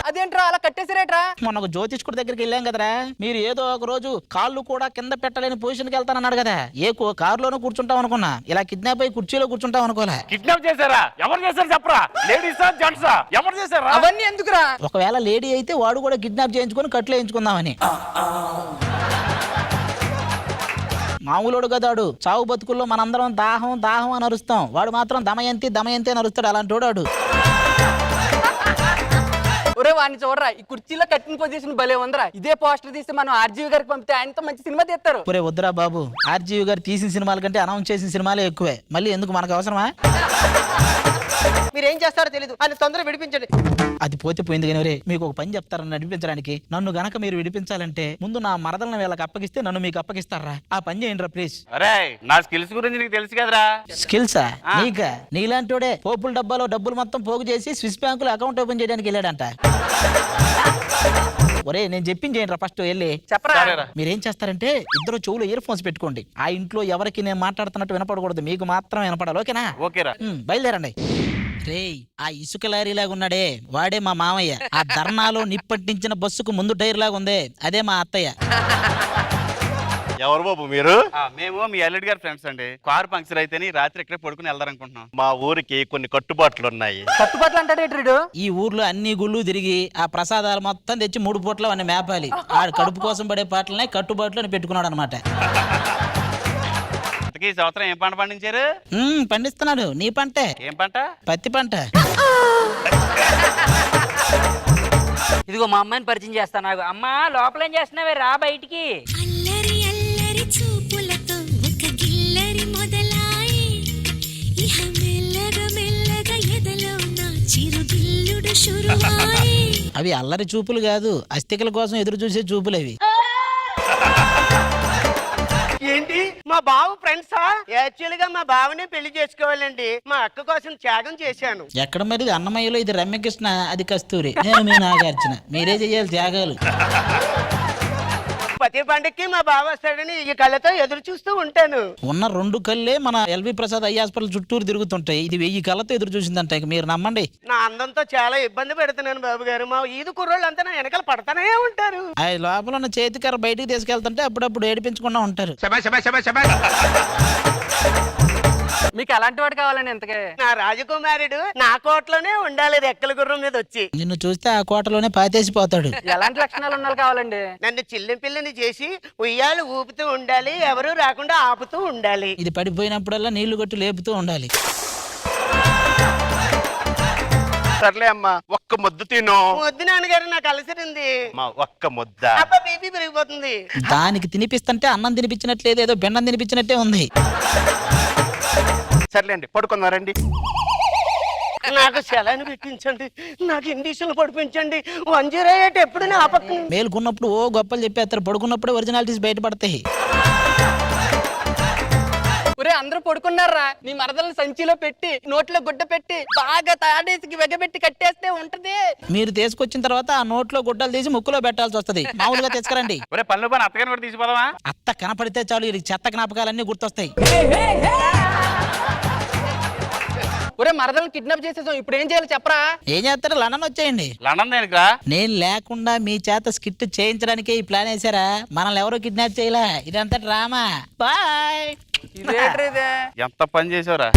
S3: అదేంట్రా అలా కట్టేసిరేట్రా?
S1: మొన్న ఒక జ్యోతిష్కుడి దగ్గరికి వెళ్ళాం కదరా, మీరు ఏదో ఒక రోజు కాళ్ళు కూడా కింద పెట్టలేని పొజిషన్కి వెళ్తానన్నాడు కదా. ఏ కారులోనూ కూర్చుంటాం అనుకున్నా, ఇలా కిడ్నాప్ అయ్యి కుర్చీలో కూర్చుంటాం అనుకోలే.
S2: కిడ్నాప్ చేశారా? ఎవరు చేశారు చెప్పరా? లేడీసా జెంట్సా? ఎవరు చేశారా?
S3: అవన్నీ ఎందుకురా?
S1: ఒకవేళ లేడీ అయితే వాడు కూడా కిడ్నాప్ చేయించుకొని కట్లు వేయించుకుందామని. మామూలుడు కదాడు. చావు బతుకుల్లో మనందరం దాహం దాహం అని అరుస్తాం, వాడు మాత్రం దమయంతి దమయంతి అని అరుస్తాడు. అలాంటి వాడు.
S3: ఒరే వాడిని చూడరా, ఈ కుర్చీలో కట్టిన పొజిషన్ భలే ఉందరా. ఇదే పోస్టర్ తీసి మనం ఆర్జీవి గారికి పంపితే ఆయనతో మంచి సినిమా తీస్తారు.
S1: ఒరే వద్దురా బాబు, ఆర్జీవి గారు తీసిన సినిమాల కంటే అనౌన్స్ చేసిన సినిమాలే ఎక్కువే. మళ్ళీ ఎందుకు, మనకు అవసరమా?
S6: మీరు ఏం చేస్తారో తెలియదు అని తొందరగా విడిపించండి.
S1: అది పోతే పోయింది కానీ రే, మీకు ఒక పని చెప్తారని నడిపించడానికి. నన్ను గనక మీరు విడిపించాలంటే ముందు నా మరదలను వీళ్ళకి అప్పగిస్తే నన్ను మీకు అప్పగిస్తారా? ఆ పని చేయండి రా ప్లీజ్.
S2: అరే నా స్కిల్స్ గురించి నీకు తెలుసు కదరా.
S1: స్కిల్సా నీకా? నీలాంటోడే పోపుల డబ్బాలో డబ్బులు మొత్తం పోగు చేసి స్విస్ బ్యాంకులో అకౌంట్ ఓపెన్ చేయడానికి వెళ్ళాడంట. ఒరే నేను చెప్పింది చేయండి రా ఫస్ట్ వెళ్ళి.
S3: చెప్పరా.
S2: సరేరా.
S1: మీరేం చేస్తారంటే ఇద్దరు చెవులు ఇయర్ ఫోన్స్ పెట్టుకోండి. ఆ ఇంట్లో ఎవరికి నేను మాట్లాడుతున్నట్టు వినపడకూడదు, మీకు మాత్రం వినపడాలి. ఓకేనా?
S2: ఓకేరా.
S1: బయలుదేరండి. రేయ్ ఆ ఇసుక లారీ లాగా ఉన్నాడే వాడే మా మామయ్య. ఆ ధర్నాలో నిప్పట్టించిన బస్సుకు ముందు టైర్ లాగా ఉంది అదే మా అత్తయ్య.
S8: ఎవరు బాబు మీరు?
S2: మేము మీ అల్లుడి గారి ఫ్రెండ్స్ అండి. కారు పంక్చర్ అయితేని రాత్రి ఇక్కడే పడుకుని వెళ్దారనుకుంటున్నాం.
S8: మా ఊరికి కొన్ని కట్టుబాట్లు ఉన్నాయి.
S3: కట్టుబాట్లు అంటాడు ఏంటి?
S1: ఈ ఊర్లో అన్ని గుళ్ళు తిరిగి ఆ ప్రసాదాలు మొత్తం తెచ్చి 3 పూట్ల వాడిని మేపాలి. ఆ కడుపు కోసం పడే పాటలనే కట్టుబాట్లు అని పెట్టుకున్నాడు అనమాట.
S2: ఈ సంవత్సరం ఏం పంట పండించారు?
S1: పండిస్తున్నాడు. నీ పంటే?
S2: ఏం పంట?
S1: పత్తి పంట.
S5: ఇదిగో మా అమ్మాయిని పరిచయం చేస్తా. నాకు అమ్మా లోపల ఏం చేస్తున్నావే, రా బయటికి.
S7: అల్లరి అల్లరి చూపులతో ఒక గిల్లరి మొదలాయి ఇహ మెల్లగా మెల్లగా ఎదలో నా చిరుగిల్లుడు షురువాయి.
S1: అవి అల్లరి చూపులు కాదు, అస్థికల కోసం ఎదురు చూసే చూపులు అవి.
S4: ఏంటి మా బావ ఫ్రెండ్సా? యాక్చువల్ గా మా బావనే పెళ్లి చేసుకోవాలండి. మా అక్క కోసం త్యాగం చేశాను.
S1: ఎక్కడ మరి అన్నమయ్యలో ఇది రమ్యకృష్ణ, అది కస్తూరి, నేను మీ నాగార్జున. మీరే చెయ్యాలి త్యాగాలు.
S4: ప్రతి పండుగకి మా బావ వస్తాడని ఈ కళ్ళతో ఎదురు చూస్తూ ఉంటాను.
S1: ఉన్న 2 కళ్ళే మన ఎల్వి ప్రసాద్ ఐ హాస్పిటల్ చుట్టూరు తిరుగుతుంటాయి. ఇది 1000 కళ్ళతో ఎదురు చూసిందంట. ఇక మీరు నమ్మండి.
S4: నా అందంతో చాలా ఇబ్బంది పెడుతున్నాను బాబు గారు. మా ఈదు కుర్రోళ్ళంతా నా వెనకాల పడతానే ఉంటారు.
S1: ఆ లోపల ఉన్న చేతికర్ర బయటికి తీసుకెళ్తుంటే అప్పుడప్పుడు ఏడిపించకుండా ఉంటారు.
S3: మీకు ఎలాంటి వాడు కావాలండి ఇంతకే?
S4: నా రాజకుమారుడు నా కోటలోనే ఉండాలి రెక్కల గుర్రం మీద వచ్చి.
S1: నిన్ను చూస్తే ఆ కోటలోనే పాతేసిపోతాడు.
S3: ఎలాంటి లక్షణాలు ఉండాలి కావాలండి?
S4: నన్ను చిల్లి పిల్లని చేసి ఉయ్యాలు ఊపుతూ ఉండాలి, ఎవరు రాకుండా ఆపుతూ ఉండాలి.
S1: ఇది పడిపోయినప్పుడల్లా నీళ్లు కొట్టి లేపుతూ ఉండాలి.
S8: సర్లే అమ్మా, ఒక్క ముద్దు తిను.
S4: వద్దు నాన్నగారు, నాకు అలసరింది.
S8: మా ఒక్క ముద్ద.
S4: అబ్బా బీపీ పెరిగిపోతుంది.
S1: దానికి తినిపిస్తుంటే అన్నం తినిపించినట్లేదు, ఏదో బెండం తినిపించినట్టే ఉంది.
S8: సర్లేండి పడుకున్నారండి.
S4: నాకు సెలవుని పెట్టించండి, నాకు ఇండిషన్లు పడిపించండి. 108 ఎప్పుడు నా పక్కన.
S1: మేలుకున్నప్పుడు ఓ గొప్పలు చెప్పేస్తారు, పడుకున్నప్పుడే ఒరిజినాలిటీస్ బయటపడతాయి.
S3: ఒరే అందరూ పడుకున్నారా? నీ మరదల్ని సంచిలో పెట్టి నోట్లో గుడ్డ పెట్టి బాగా తాడేసి వెగబెట్టి కట్టేస్తే ఉంటది.
S1: మీరు తీసుకొచ్చిన తర్వాత ఆ నోట్లో గుడ్డలు తీసి ముక్కులో పెట్టాల్సి వస్తది. మామూలుగా తీసుకురండి.
S2: ఒరే పనులు పని అత్తగారిని కూడా తీసిపోదామా?
S1: అత్త కనపడితే చాలు ఈ చెత్త జ్ఞాపకాలన్నీ గుర్తొస్తాయి.
S3: ఒరే మరదల్ని కిడ్నాప్ చేసేసాం, ఇప్పుడు ఏం చేయాలి చెప్పరా?
S1: ఏం చేస్తారు? లండన్ వచ్చేయండి.
S2: లండన్ దేనికిరా?
S1: నేను లేకుండా మీ చేత స్కిట్ చేయించడానికే ఈ ప్లాన్ వేసారా? మనల్ని ఎవరో కిడ్నాప్ చేయలే, ఇదంతా డ్రామా. బాయ్.
S3: ఇదేంట్రా ఇదే?
S2: ఎంత పని చేసావురా?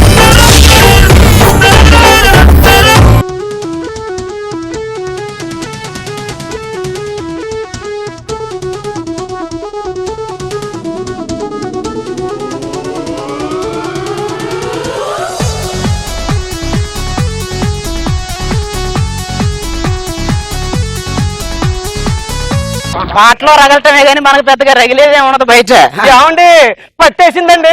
S1: పాటలో రగలటమే గానీ మనకు పెద్దగా రగిలేదే ఉండదు బయట.
S4: ఏమండి పట్టేసిందండి.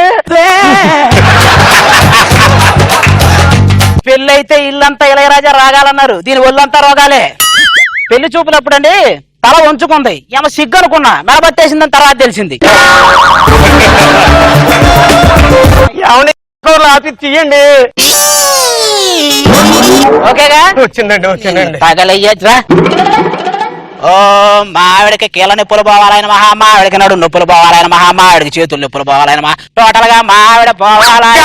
S1: పెళ్ళైతే ఇల్లంతా ఇళయరాజా రాగాలన్నారు, దీని ఒళ్ళంతా రోగాలే. పెళ్లి చూపులప్పుడు అండి తల వంచుకుంది, ఏమో సిగ్గు అనుకున్నా, మెడబట్టేసిందని తర్వాత తెలిసింది.
S4: ఆపి తీయండి.
S1: ఓకేగా?
S4: వచ్చిందండి.
S1: పగలయ్యరా. ఓ మావిడికి కీళ్ళ నొప్పులు పోవాలని మహా, మావిడికి నడు నొప్పులు పోవాలని మహా, మావిడికి చేతులు నొప్పులు పోవాలని మహా, టోటల్ గా మావిడ పోవాలని.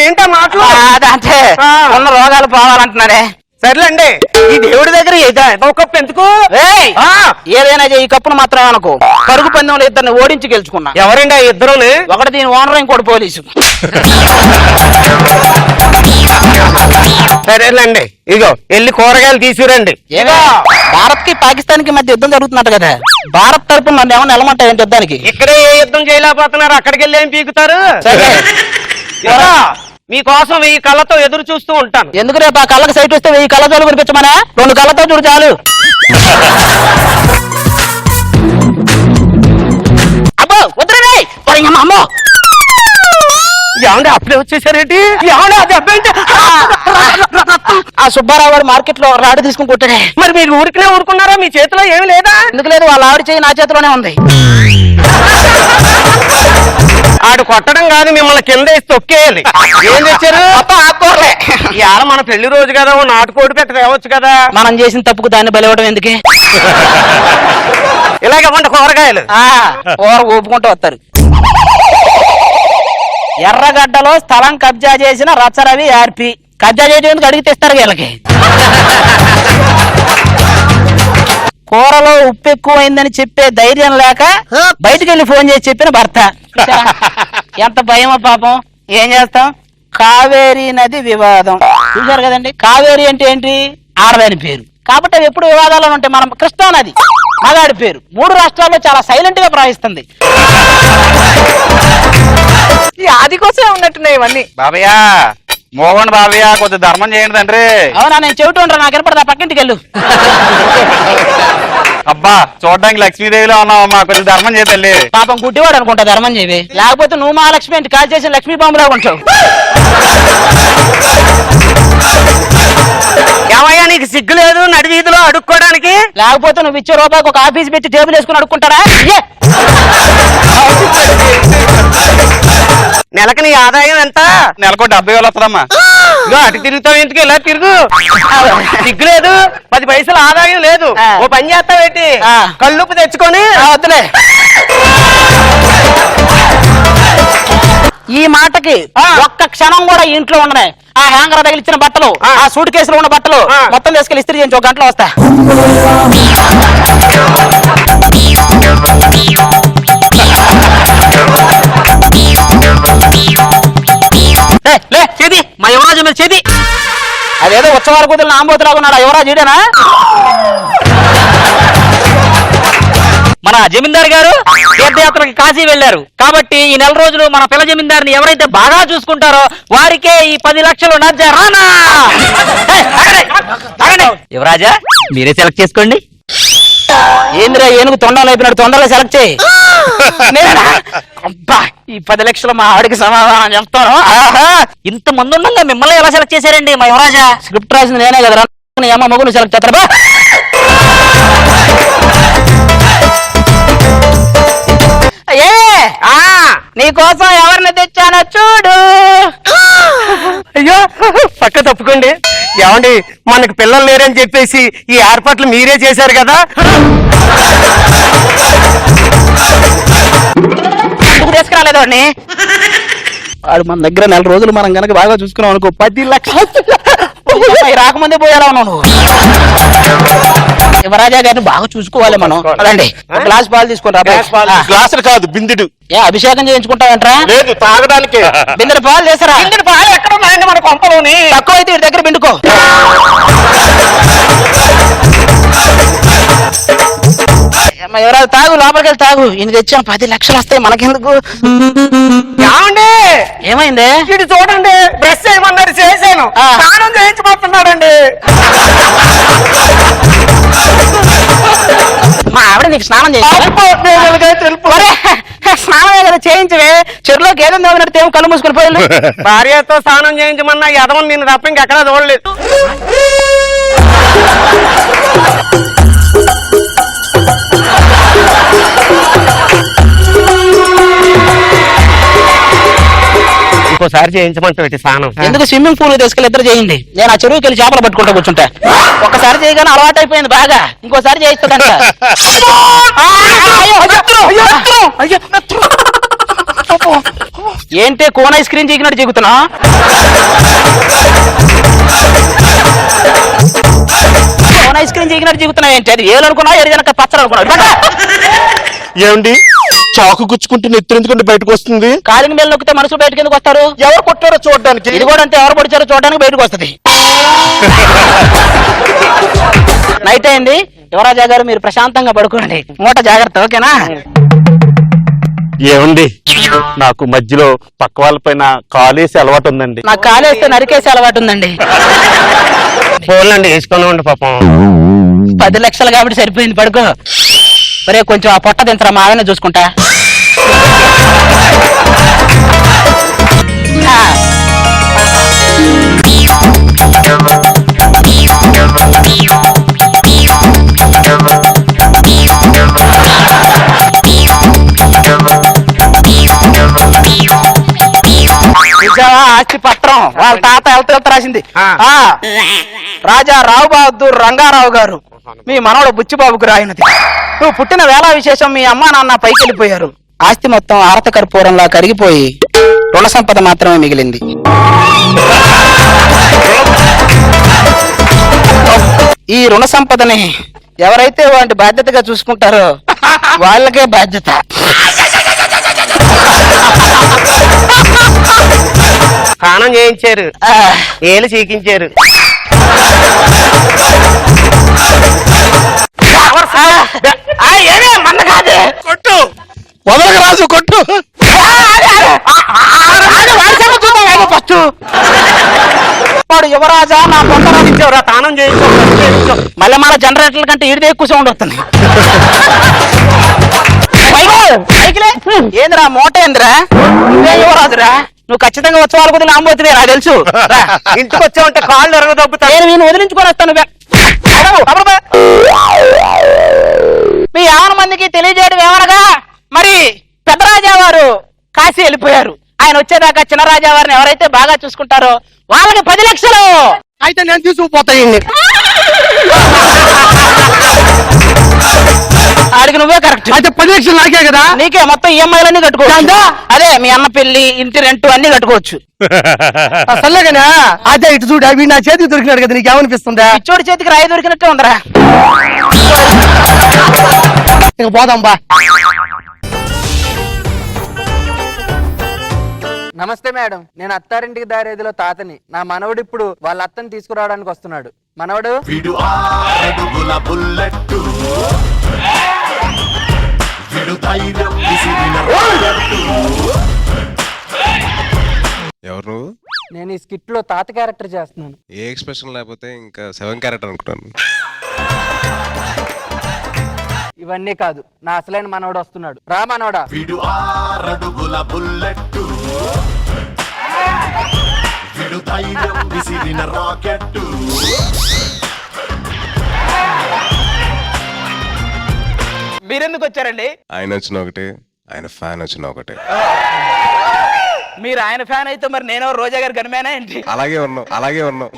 S4: ఏంటా మాటలు?
S1: అదంటే ఉన్న రోగాలు పోవాలంటున్నాడే.
S4: సర్లేండి, ఈ దేవుడి దగ్గర ఒక పెంచుకో.
S1: ఏయ్! ఏదైనా ఈ కప్పును మాత్రం అనుకో. పరుగు పందెంలో ఇద్దరిని ఓడించి గెలుచుకున్నా.
S4: ఎవరండి ఆ ఇద్దరు?
S1: ఒకటి దీని ఓనర్, ఇంకోటి పోలీసు.
S4: సరేలేండి, ఇగో వెళ్ళి కూరగాయలు తీసుకురండి.
S1: ఏదో భారత్ కి పాకిస్తాన్ కి మధ్య యుద్ధం జరుగుతున్నట్టు కదా, భారత్ తరపు మన ఏమన్నా నిలమంటాయండి యుద్ధానికి?
S4: ఇక్కడే ఏ యుద్ధం చేయలేకపోతున్నారు, అక్కడికి వెళ్ళి ఏం పీకుతారు?
S1: సరే.
S4: ఇదిగో, మీకోసం 1000 కళ్ళతో ఎదురు చూస్తూ ఉంటాను.
S1: ఎందుకు రేపు ఆ కళ్ళకి సైట్ వస్తే 1000 కళ్ళజోలు కురిపించమనా? 2 కళ్ళతో చూడు చాలు. అబ్బో వద్దురే అమ్మో.
S4: ఏమండి అప్పుడే వచ్చేసారేంటి? ఏమండి అది అబ్బాయి
S1: ఆ సుబ్బారావు గారు మార్కెట్ లో రాడు తీసుకుని కొట్టాడే.
S4: మరి మీరు ఊరుకున్నారా? మీ చేతిలో ఏమి లేదా?
S1: ఎందుకు లేదు, వాళ్ళ ఆవిడ చేయి నా చేతిలోనే ఉంది.
S4: ఆడు కొట్టడం కాదు, మిమ్మల్ని కింద వేసి తొక్కేయాలి. ఏం తెచ్చారు?
S1: ఆకుకూరలే.
S4: ఇవాళ మన పెళ్లి రోజు కదా, ఓ నాటుకోడి పెట్ట తేవచ్చు కదా.
S1: మనం చేసిన తప్పుకు దాన్ని బలివ్వడం ఎందుకే?
S4: ఇలాగ ఇవ్వండి కూరగాయలు.
S1: కూర ఊపుకుంటూ వస్తారు. ఎర్రగడ్డలో స్థలం కబ్జా చేసిన రచ్చరవి ఆర్పి. కబ్జా చేయడానికి అడిగితే ఇస్తారు వీళ్ళకి. కూరలో ఉప్పు ఎక్కువైందని చెప్పే ధైర్యం లేక బయటికి వెళ్ళి ఫోన్ చేసి చెప్పిన భర్త. ఎంత భయమో పాపం. ఏం చేస్తాం? కావేరీ నది వివాదం చూశారు కదండి. కావేరీ అంటే ఏంటి? ఆడదాని పేరు. కాబట్టి అవి ఎప్పుడు వివాదాలు ఉంటాయి. మనం కృష్ణా నది మగాడి పేరు. 3 రాష్ట్రాల్లో చాలా సైలెంట్ గా ప్రవహిస్తుంది.
S3: అది కోసమే ఉన్నట్టున్నాయి ఇవన్నీ.
S2: బాబయ్య మోగండి బాబయ్య, కొంచెం ధర్మం చేయండి తండ్రి.
S1: అవునా, నేను చెవిటి ఉండరా, నాకు వినపడదా? పక్కింటికి వెళ్ళు.
S2: అబ్బా చూడడానికి లక్ష్మీదేవిలో ఉన్నావమ్మా, కొంచెం ధర్మం చేయాలి.
S1: పాపం గుడ్డివాడు అనుకుంటా ధర్మం చేవి. లేకపోతే నువ్వు మా లక్ష్మి అంటే కాల్ చేసిన లక్ష్మీ బాంబులా ఉంటావు.
S4: ఏమయ్యా నీకు సిగ్గు లేదు నడి వీధిలో అడుక్కోవడానికి?
S1: లేకపోతే నువ్వు ఇచ్చే రూపాయికి ఒక ఆఫీస్ పెట్టి టేబుల్ వేసుకుని అడుక్కుంటారా?
S4: నెలకు నీ ఆదాయం ఎంత?
S2: నెలకు 70,000 వస్తుందమ్మా.
S4: అటు తిరుగుతావు ఎందుకు? ఇలా తిరుగు. సిగ్గు లేదు, 10 పైసలు ఆదాయం లేదు. ఓ పని చేస్తావేంటి? కళ్ళుప్పు తెచ్చుకొని
S1: వద్దులే. ఈ మాటకి ఒక్క క్షణం కూడా ఇంట్లో ఉండనే. ఆ హ్యాంగర్ తగిలిచ్చిన బట్టలు, ఆ సూట్ కేసులో ఉన్న బట్టలు మొత్తం తీసుకెళ్లి ఇస్త్రీ చేయించి 1 గంటలో వస్తా. లే చేతి, మా యువరాజు మీద చేతి. అదేదో ఉత్సవాల కూతురు నాంబోతులాగా ఉన్నాడు. యువరాజు ఈడేనా? మన జమీందార్ గారు తీర్థయాత్రకి కాశీ వెళ్లారు కాబట్టి ఈ 4 రోజులు మన పిల్ల జమీందారిని ఎవరైతే బాగా చూసుకుంటారో వారికే ఈ 10 లక్షలు నజరానా. యువరాజా మీరే సెలెక్ట్ చేసుకోండి. ఏంద్రా ఏనుగు తొండలు అయిపోయినాడు, తొండలో సెలెక్ట్ చేయి. అబ్బా ఈ 10 లక్షలు మా ఆవిడికి సమాధానం చెప్తాను. ఇంత మంది ఉండగా మిమ్మల్ని ఎలా సెలెక్ట్ చేశారండి మా యువరాజా? స్క్రిప్ట్ రాసింది నేనే కదా, అమ్మ మగులు సెలెక్ట్ చేస్తారా? నీకోసం ఎవరిని తెచ్చానో చూడు.
S4: అయ్యో పక్క తప్పుకోండి. ఏమండి మనకు పిల్లలు లేరని చెప్పేసి ఈ ఏర్పాట్లు మీరే చేశారు కదా.
S1: ఎందుకు తీసుకురాలేదు వాడిని? వాడు మన దగ్గర 4 రోజులు మనం కనుక బాగా చూసుకున్నాం అనుకో 10 లక్షలు రాకముందే పోయాలా నువ్వు. యువరాజా గారిని బాగా చూసుకోవాలి మనం. అదండి గ్లాస్ పాలు తీసుకుంటా.
S8: గ్లాసులు కాదు, బిందుడు.
S1: ఏ అభిషేకం చేయించుకుంటావంటరా?
S8: లేదు, తాగడానికి.
S1: బిందెడు పాలు చేసారా?
S4: ఇంటి పాలు ఎక్కడ ఉన్నాయండి మన కొంపలోని?
S1: తక్కువ అయితే వీడి దగ్గర పిండుకో. ఎవరాజు తాగు, లోపలికి వెళ్ళి తాగు. ఈయన తెచ్చాం 10 లక్షలు వస్తాయి మనకెందుకు.
S4: ఏమండి
S1: ఏమైంది?
S4: ఇటు చూడండి, బ్రష్ చేయమన్నారు చేశాను, స్నానం చేయించబోతున్నాడండి.
S1: మా ఆవిడ నీకు స్నానం చేయించు. స్నానం ఏదైనా చేయించవే. చెరువులోకి ఏదో తేవినట్టు ఏమో కళ్ళు మూసుకుని పోయి.
S4: భార్యతో స్నానం చేయించమన్నా ఎదవం నిన్ను తప్ప ఇంకెక్కడా చూడలేదు. ఇంకోసారి చేయించమంటే స్నానం
S1: ఎందుకు? స్విమ్మింగ్ పూల్ తీసుకెళ్ళి ఇద్దరు చేయండి. నేను ఆ చెరువుకి వెళ్ళి చేపలు పట్టుకుంటా కూర్చుంటా. ఒక్కసారి చేయగానే అలవాటు అయిపోయింది బాగా. ఇంకోసారి చేయిస్తుందంట. ఏంటి కోన్ ఐస్ క్రీమ్ చీకినట్టు చీకుతున్నా? కోన్ ఐస్ క్రీమ్ చీకినట్టు చీకుతున్నా ఏంటి? అది ఏలనుకున్నా ఎరిజనక పచ్చలు అనుకున్నాడు.
S8: ఏమండి చాకు గుచ్చుకుంటే నెత్తిరెందుకంటే బయటకు వస్తుంది?
S1: కాలింగ్ మేలు నొక్కితే మనుషులు బయటకు ఎందుకు వస్తారు?
S8: ఎవరు కొట్టారో చూడడానికి.
S1: ఇది కూడా అంతే, ఎవరు పొడిచారో చూడడానికి బయటకు వస్తుంది. నైట్ అయింది. యువరాజా గారు మీరు ప్రశాంతంగా పడుకోండి. మూట జాగ్రత్త, ఓకేనా?
S8: ఏమండి నాకు మధ్యలో పక్క వాళ్ళ పైన కాలేసి అలవాటు ఉందండి.
S1: నాకు కాలేస్తే నరికేసే అలవాటు ఉందండి.
S4: ఫోన్లండి వేసుకొని ఉండి పాపం.
S1: 10 లక్షలు కాబట్టి సరిపోయింది, పడుకో. మరే కొంచెం ఆ పొట్ట తింటారా, మా ఆయన చూసుకుంటా. హెల్త్ రాసింది. రాజా రావు బహదూర్ రంగారావు గారు మీ మనవడు బుచ్చిబాబుకు రాయినది. నువ్వు పుట్టిన వేళ విశేషం మీ అమ్మా నాన్న పైకి వెళ్ళిపోయారు. ఆస్తి మొత్తం ఆరత కర్పూరంలా కరిగిపోయి రుణ సంపద మాత్రమే మిగిలింది. ఈ రుణ సంపదని ఎవరైతే వాటి బాధ్యతగా చూసుకుంటారో వాళ్ళకే బాధ్యత.
S4: స్నానం చేయించారు, ఏలు చీకించారు.
S1: మన్న కాదు
S6: కొట్టు వదలక రాజు కొట్టు.
S1: ఫస్ట్ వాడు యువరాజా నా పొందరానిచ్చేవరా
S4: స్నానం చేయించు.
S1: మళ్ళీ మన జనరేటర్ల కంటే ఈడిదే ఎక్కువ సౌండ్ వస్తుంది. ఏందిరా మోట ఏందిరా? నువ్వే యువరాజురా, నువ్వు ఖచ్చితంగా ఉత్సవాల కొద్ది లాంబోతులే నాకు తెలుసు.
S4: ఇంటికి వచ్చావంటే కాళ్ళు ఎరగ దొబ్బుతా.
S1: నేను వదిలించుకొని వస్తాను. మీ 50 మందికి తెలియజేయడం ఏమనగా, మరి పెద్ద రాజా వారు కాశీ వెళ్ళిపోయారు. ఆయన వచ్చేదాకా చిన్న రాజా వారిని ఎవరైతే బాగా చూసుకుంటారో వాళ్ళకి 10 లక్షలు.
S6: అయితే నేను తీసుకుపోతాయి.
S1: ఆడికి నువ్వే కరెక్ట్.
S6: అయితే 10 లక్షలు నాకే కదా.
S1: నీకే మొత్తం ఈఎంఐలన్నీ కట్టుకోవచ్చు. అదే మీ అన్న పెళ్లి, ఇంటి రెంట్ అన్ని కట్టుకోవచ్చు.
S6: సల్లగానే అదే ఇటు చూడు, అవి నా చేతికి దొరికినాడు కదా, నీకేమనిపిస్తుందా?
S1: పిచ్చోడి చేతికి రాయి దొరికినట్టే ఉందరా.
S6: ఇక పోదాం బా.
S3: నమస్తే మేడం, నేను అత్తారింటికి దారేదిలో తాతని. నా మనవడు ఇప్పుడు వాళ్ళ అత్తని తీసుకురావడానికి వస్తున్నాడు. మనవడు
S9: విడు 6 అడుగుల బుల్లెట్టు, విడు ధైర్యం విసిరిన రాకెట్టు.
S10: ఎవరు నువ్వు?
S3: నేను ఈ స్కిట్ లో తాత క్యారెక్టర్ చేస్తున్నాను.
S10: ఏ ఎక్స్ప్రెషన్ లేకపోతే ఇంకా 7 క్యారెక్టర్ అనుకుంటాను.
S3: ఇవన్నీ కాదు, నా అసలైన మనవడు వస్తున్నాడు. రా మనవడా.
S9: విడు 6 అడుగుల బుల్లెట్టు, విడు ధైర్యం విసిరిన రాకెట్టు.
S1: మీరెందుకు వచ్చారండి?
S10: ఆయన వచ్చిన ఒకటే, ఆయన ఫ్యాన్ వచ్చిన ఒకటే.
S1: మీరు ఆయన ఫ్యాన్ అయితే మరి నేను రోజా గారి గనిమేనా ఏంటి?
S10: అలాగే ఉన్నాం.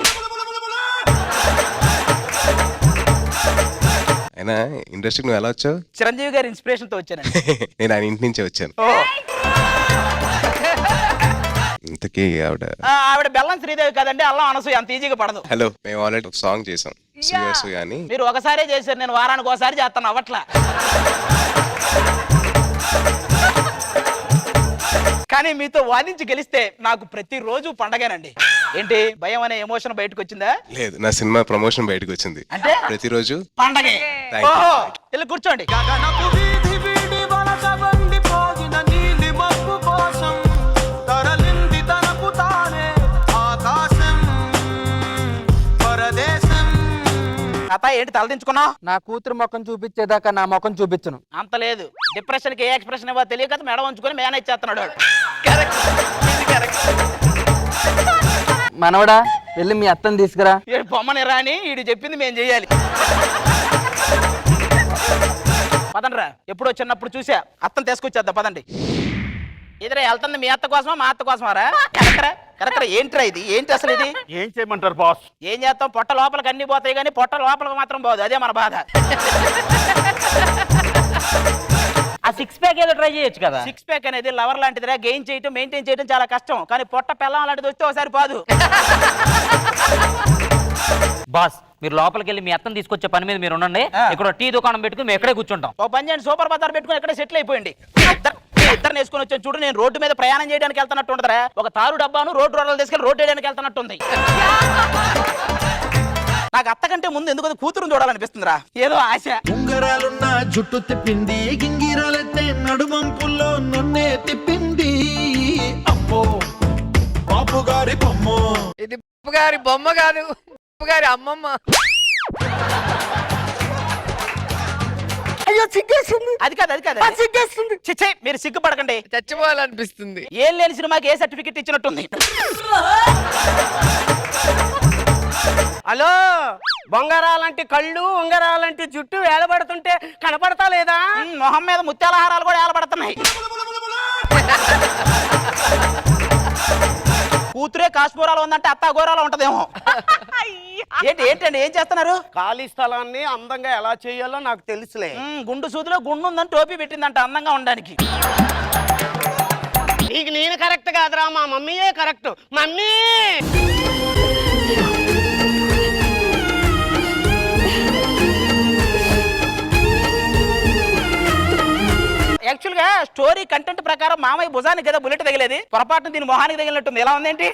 S10: అయినా ఇండస్ట్రీకి నువ్వు ఎలా వచ్చావు?
S1: చిరంజీవి గారి ఇన్స్పిరేషన్ తో వచ్చానండి.
S10: నేను ఆయన ఇంటి నుంచే వచ్చాను. ఇంతకీ
S1: ఆవిడ బెల్లం శ్రీదేవి కదండి, అల్లం అనసూయ అంత ఈజీగా పడదు.
S10: హలో, మేము ఆల్రెడీ ఒక సాంగ్ చేసాం, సూయ అని.
S1: మీరు ఒకసారే చేశారు, నేను వారానికి ఒకసారి చేస్తాను. అవట్లా కానీ మీతో వాదించి గెలిస్తే నాకు ప్రతిరోజు పండగేనండి. ఏంటి భయం అనే ఎమోషన్ బయటకు వచ్చిందా?
S10: లేదు, నా సినిమా ప్రమోషన్ బయటకు వచ్చింది.
S1: అంటే
S10: ప్రతిరోజు
S1: పండగే. ఓహో, వెళ్ళి కూర్చోండి. అత్త ఏంటి తలదించుకున్నావు?
S3: నా కూతురు ముఖం చూపించేదాకా నా ముఖం చూపించను.
S1: అంత లేదు, డిప్రెషన్ కి ఏ ఎక్స్ప్రెషన్ ఇవ్వ తెలియక మెడ ఉంచుకొని మేనేజ్ చేస్తున్నాడు.
S3: మనవడా, వెళ్ళి మీ అత్తని తీసుకురా.
S1: బొమ్మని రాని వీడు చెప్పింది మేము చెయ్యాలి. పదండ్రా, ఎప్పుడో చిన్నప్పుడు చూసా, అత్తని తీసుకొచ్చేద్దాం పదండి. ఇద్దరే వెళ్తుంది మీ అత్త కోసమా మా అత్త కోసమారా? కరెక్టరా ఏంట్రా ఇది? ఏంటి అసలు ఇది?
S2: ఏం చేయమంటారు బాస్?
S1: ఏం చేస్తాం, పొట్ట లోపలికి అన్ని పోతాయి కానీ పొట్ట లోపలికి మాత్రం పోదు. అదే మన బాధ.
S5: ఆ 6 ప్యాక్ ఏదో ట్రై చేయొచ్చు కదా.
S1: 6 ప్యాక్ అనేది లవర్ లాంటిదిరా, గెయిన్ చేయటం మెయింటైన్ చేయడం చాలా కష్టం. కానీ పొట్ట పెళ్ళం లాంటిది వస్తే ఒకసారి పోదు.
S5: బాస్, మీరు లోపలికి వెళ్ళి మీ అత్తని తీసుకొచ్చే పని మీద మీరు ఉండండి. ఇక్కడ టీ దుకాణం పెట్టుకుని మేము ఎక్కడే కూర్చుంటాం.
S1: ఓ పని చేయండి, సూపర్ బజార్ పెట్టుకుని ఎక్కడే సెటిల్ అయిపోయింది. ఇద్దరు వేసుకొని వచ్చాను చూడు. నేను రోడ్డు మీద ప్రయాణం చేయడానికి వెళ్తున్నట్టు ఉండదురా, ఒక తారు డబ్బాను రోడ్డు రోడ్లు తీసుకెళ్ళి రోడ్డు వేయడానికి వెళ్తున్నట్టుంది. నాకు అత్త కంటే ముందు ఎందుకు కూతురుని చూడాలనిపిస్తుందిరా, ఏదో ఆశ.
S9: ఉంగరాలున్న జుట్టు తిప్పింది, గింగిరాలెత్తే నడుమంపుల్లో నన్నే తిప్పింది. అమ్మో బాపు గారి బొమ్మ.
S3: ఇది బాపు గారి బొమ్మ కాదు, బాపు గారి అమ్మమ్మ.
S6: అయ్యో సిగ్గేస్తుంది.
S1: అది కాదు
S6: సిగ్గేస్తుంది.
S1: చిచ్చే, మీరు సిగ్గుపడకండి.
S3: చచ్చిపోవాలనిపిస్తుంది.
S1: ఏం లేని సినిమాకి ఏ సర్టిఫికెట్ ఇచ్చినట్టుంది.
S4: హలో, బొంగరాలంటి కళ్ళు, ఉంగరాలంటి జుట్టు వేలబడుతుంటే కనపడతా లేదా?
S1: మొహం మీద ముత్యాల హారాలు కూడా ఏలబడుతున్నాయి. కూతురే కాశ్మీరాలో ఉందంటే అత్త గోరాలో ఉంటదేమో. ఏంటండి ఏం చేస్తున్నారు?
S4: ఖాళీ స్థలాన్ని అందంగా ఎలా చేయాలో నాకు తెలుసులే.
S1: గుండు సూదిలో గుండు ఉందని టోపీ పెట్టిందంట అందంగా ఉండడానికి.
S4: నీకు నేను కరెక్ట్ కాదురా, మా మమ్మీయే కరెక్ట్. మమ్మీ
S1: యాక్చువల్ గా స్టోరీ కంటెంట్ ప్రకారం మామయ్య భుజానికి కదా బుల్లెట్ తగిలేది, పొరపాటున దీని మొహానికి తగిలినట్టుంది. ఎలా ఉందేంటి?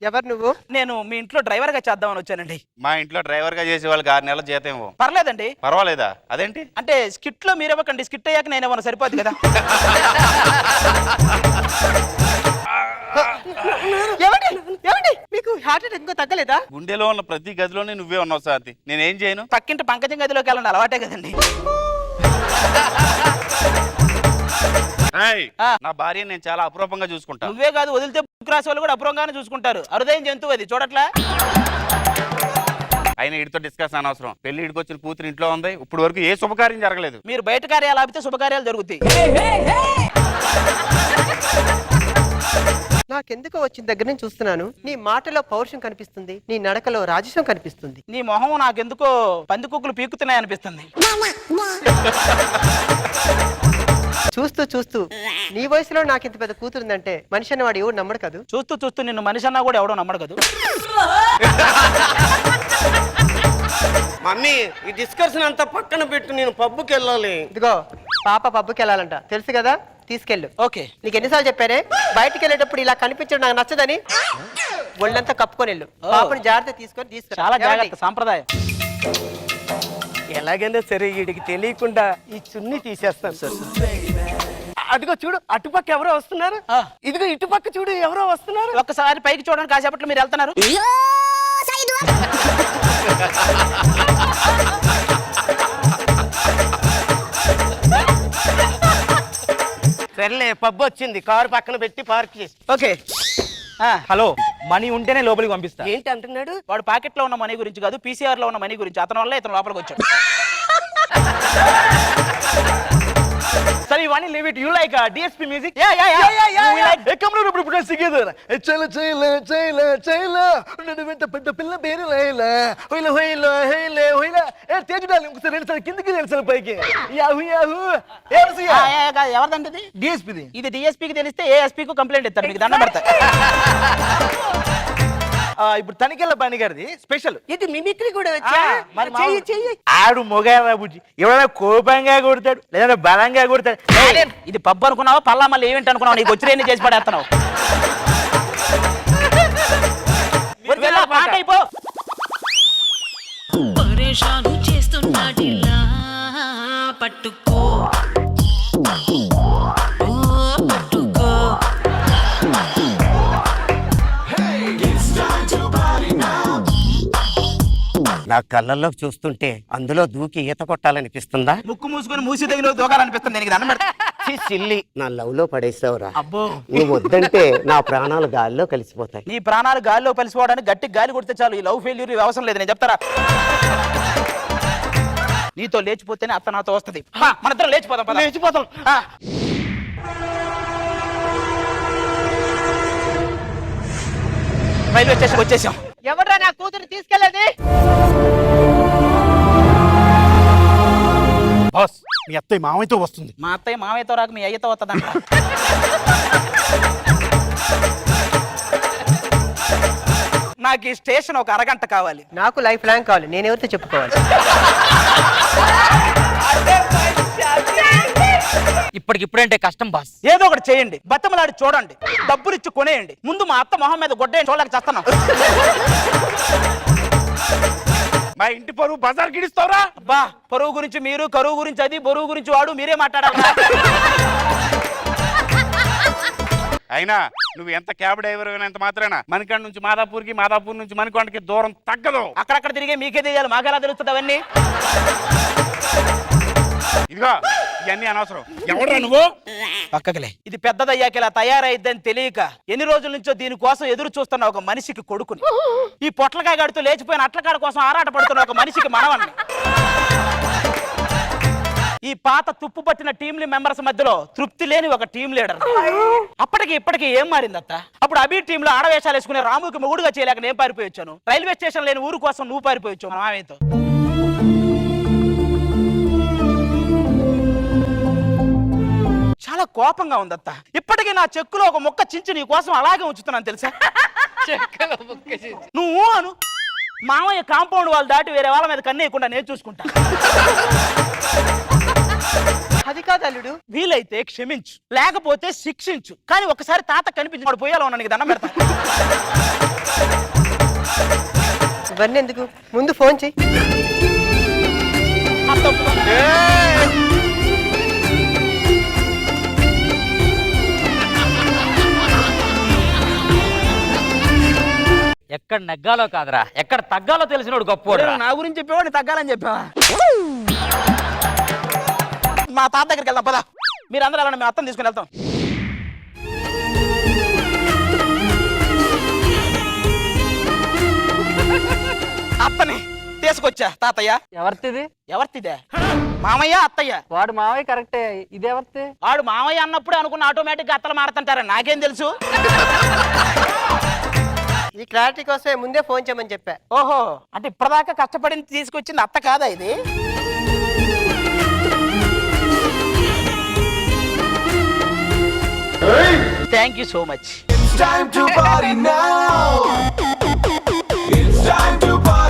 S6: ఎవరు నువ్వు?
S1: నేను మీ ఇంట్లో డ్రైవర్ గా చేద్దామని వచ్చానండి.
S2: మా ఇంట్లో డ్రైవర్ గా చేసే వాళ్ళకి 6 నెలల జీతం ఇవ్వం.
S1: పర్లేదండి.
S2: పర్వాలేదా? అదేంటి?
S1: అంటే స్కిట్ లో మీరేవ్వకండి, స్కిట్ అయ్యాక నేనేమన్నా సరిపోద్ది కదా.
S6: ఏమండి మీకు హార్ట్ అటాక్ ఇంకా తగ్గలేదా?
S2: గుండెలో ఉన్న ప్రతి గదిలోనే నువ్వే ఉన్నావు శాంతి. నేనేం చేయను?
S1: పక్కింటి పంకజం గదిలోకి వెళ్ళండి, అలవాటే కదండి.
S2: ఏయ్, నా భార్య నేను చాలా అపురూపంగా చూసుకుంటా.
S1: నువ్వే కాదు, వదిలితే బుక్ రాసే వాళ్ళు కూడా అపురంగానే చూసుకుంటారు. అరుదైన జంతువు అది, చూడట్లా?
S2: అయినా ఇడితో డిస్కస్ అనవసరం. పెళ్లి ఇడికొచ్చిన కూతురు ఇంట్లో ఉంది, ఇప్పుడు వరకు ఏ శుభకార్యం జరగలేదు.
S1: మీరు బయట కార్యాలు ఆపితే శుభకార్యాలు జరుగుతాయి.
S6: నాకెందుకో వచ్చిన దగ్గర నుంచి చూస్తున్నాను, నీ మాటలో పౌరుషం కనిపిస్తుంది, నీ నడకలో రాజసం కనిపిస్తుంది.
S1: నీ మొహం నాకెందుకో పందికొక్కులు పీకుతున్నాయి అనిపిస్తుంది.
S6: చూస్తూ చూస్తూ నీ వయసులో నాకు ఇంత పెద్ద కూతురుందంటే మనిషి అన్నవాడు ఎవడు నమ్మడు కదూ.
S1: చూస్తూ చూస్తూ నిన్ను మనిషి అన్నా కూడా ఎవడో నమ్మడు కదా.
S4: మమ్మీ ఈ డిస్కషన్ అంతా పక్కన పెట్టు, నేను పబ్బుకి వెళ్ళాలి.
S6: ఇదిగో పాప పబ్బుకి వెళ్ళాలంట, తెలుసు కదా, తీసుకెళ్ళు.
S1: ఓకే.
S6: నీకు ఎన్నిసార్లు చెప్పానే బయటికి వెళ్ళేటప్పుడు ఇలా కనిపించడం నాకు నచ్చదని. ఒళ్ళంతా కప్పుకొని వెళ్ళు, పాపని జాగ్రత్త తీసుకొని తీసుకురా.
S1: చాలా జాగ్రత్త, సాంప్రదాయం.
S4: ఎలాగైనా సరే వీడికి తెలియకుండా ఈ చున్ని తీసేస్తాను. అదిగో చూడు, అటుపక్క ఎవరో వస్తున్నారు. ఇదిగో ఇటుపక్క చూడు, ఎవరో వస్తున్నారు.
S1: ఒక్కసారి పైకి చూడండి, కాసేపట్లో మీరు వెళ్తున్నారు.
S4: సర్లే, పబ్బు వచ్చింది, కారు పక్కన పెట్టి పార్క్ చేసి.
S1: ఓకే. హలో, మనీ ఉంటేనే లోపలికి పంపిస్తా.
S4: ఏంటి అంటున్నాడు?
S1: వాడు పాకెట్ లో ఉన్న మనీ గురించి కాదు, పీసీఆర్ లో ఉన్న మనీ గురించి. అతని వల్ల ఇతను లోపలికి వచ్చాడు.
S11: Sir, you want to leave it? You like DSP music?
S1: Yeah.
S11: We like. Hey, come on, we put us together. Hey, Chayla. Nadu penta pilla beru layla. Hoila. Hey, Teju darling, ఒకసారి రెండు సార్లు కిందకి రెండు సార్లు పైకి. Yahoo.
S1: ఎవరిదండి ఇది?
S11: DSP the.
S1: ఇది DSP కి తెలిస్తే ASP కు కంప్లైంట్ ఇస్తారు. మీకు దండం పెడతా.
S11: ఇప్పుడు తనికెళ్ళ పని గారిది స్పెషల్.
S4: ఇది మిమిక్రీ కూడా వచ్చా? చెయ్యి.
S11: ఆడు మొగారా బుజ్జి, ఎవరైనా కోపంగా కొడతాడు లేదా బలంగా కొడతాడు.
S1: ఇది పబ్బు అనుకున్నావా, పల్లా మళ్ళీ ఈవెంట్ అనుకున్నావు? నీకు వచ్చిన చేసి పడేస్తున్నావు. పాట అయిపో.
S7: పరేషాను చేస్తున్నాడిలా పట్టుకో పట్టుకో.
S4: నా కళ్ళల్లోకి చూస్తుంటే అందులో దూకి ఈత కొట్టాలనిపిస్తుందా?
S1: ముక్కు మూసుకొని మూసి దగ్గర దూకాలనిపిస్తుంది. నీకు దండం పెడతా.
S4: సిల్లి, నా లవ్ లో పడేసావురా.
S1: అబ్బో,
S4: నువ్వు వద్దంటే నా ప్రాణాలు గాల్లో కలిసిపోతాయి.
S1: నీ ప్రాణాలు గాలిలో కలిసిపోవడానికి గట్టి గాలి కొడితే చాలు. ఈ లవ్ ఫెయిల్యూర్ అవసరం లేదు. నేను చెప్తారా, నీతో లేచిపోతేనే అత్త నాతో వస్తుంది. మనిద్దరం లేచిపోతాం. రైల్వే స్టేషన్ వచ్చేసాం.
S6: ఎవడ్రా నా కూతురు తీసుకెళ్ళేది?
S11: బాస్, మీ అత్తయ్య మామయ్యతో వస్తుంది.
S1: మా అత్తయ్య మామయ్యతో రాక మీ అయ్యతో వస్తుందంట. నాకు ఈ స్టేషన్ ఒక అరగంట కావాలి.
S6: నాకు లైఫ్ లాంగ్ కావాలి. నేను ఎవరితో చెప్పుకోవాలి?
S5: ఇప్పటికిప్పుడంటే కష్టం బాస్.
S1: ఏదో ఒకటి చేయండి, బత్తమలాడి చూడండి, డబ్బులు ఇచ్చి కొనేయండి. ముందు మా అత్త మొహం మీద గొడ్డ చూడలేక చేస్తున్నాం.
S2: మా ఇంటి పరువు బజార్ గిడిస్తావురా?
S1: అబ్బా, పరువు గురించి మీరు, కరువు గురించి అది, బరువు గురించి వాడు, మీరే మాట్లాడాలి.
S2: అయినా నువ్వు ఎంత క్యాబ్ డ్రైవర్ ఎంత మాత్రానా మణికొండ నుంచి మాదాపూర్కి, మాదాపూర్ నుంచి మణికొండకి దూరం తగ్గదు.
S1: అక్కడక్కడ తిరిగే మీకే తెలియాలి, మాకెలా తెలుస్తుంది అవన్నీ?
S2: ఇదిగో ఇవన్నీ అనవసరం. ఎవడ్రా నువ్వు?
S1: పక్కకలే. ఇది పెద్దదయ్యాక ఇలా తయారైద్దని తెలియక ఎన్ని రోజుల నుంచో దీనికోసం ఎదురు చూస్తున్న ఒక మనిషికి కొడుకుని, ఈ పొట్లకాయ గడుతూ లేచిపోయిన అట్లకాడ కోసం ఆరాట పడుతున్న ఒక మనిషికి మనవన్ని, ఈ పాత తుప్పు పట్టిన టీం మెంబర్స్ మధ్యలో తృప్తి లేని ఒక టీం లీడర్. అప్పటికి ఇప్పటికి ఏం మారింది అత్త? అప్పుడు అభి టీంలో ఆడవేషాలు వేసుకునే రాముకి మొగుడుగా చేయలేక నేను పారిపోయి వచ్చాను. రైల్వే స్టేషన్ లేని ఊరు కోసం నువ్వు పారిపోయి వచ్చావు మా మామయ్యతో. చాలా కోపంగా ఉంది అత్త. ఇప్పటికీ నా చెక్కులో ఒక మొక్క చించి నీ కోసం అలాగే ఉంచుతున్నాను తెలుసా? నువ్వు అను, మామయ్య కాంపౌండ్ వాళ్ళు దాటి వేరే వాళ్ళ మీద కన్నేయకుండా నేను చూసుకుంటా.
S6: అది కాదు అల్లుడు.
S1: వీలైతే క్షమించు, లేకపోతే శిక్షించు, కానీ ఒకసారి తాత కనిపించి వాడు పోయాలో ఉన్నా నీకు దండం పెడతా.
S6: ఇవన్నీ ఎందుకు, ముందు ఫోన్ చెయ్యి.
S5: ఎక్కడ నెగ్గాలో కాదురా, ఎక్కడ తగ్గాలో తెలిసినోడు గొప్పోడు.
S1: నా గురించి చెప్పేవాడిని తగ్గాలని చెప్పావా? మా తాత దగ్గరికి వెళ్దాం పదా. మీరందరూ అలా మేము అత్తని తీసుకుని వెళ్తాం. అత్తని తీసుకొచ్చా తాతయ్య.
S3: ఎవరిది?
S1: ఎవరిదే? మామయ్య అత్తయ్య.
S3: వాడు మావయ్య కరెక్టే, ఇదెవరిది?
S1: వాడు మామయ్య అన్నప్పుడు అనుకున్న ఆటోమేటిక్ గా అత్తలు మారుతుంటారా? నాకేం తెలుసు?
S6: ఈ క్లారిటీ కోసమే ముందే ఫోన్ చేయమని చెప్పా.
S1: ఓహో, అంటే ఇప్పటిదాకా కష్టపడి తీసుకొచ్చింది అత్త కాదా ఇది? Thank you so much.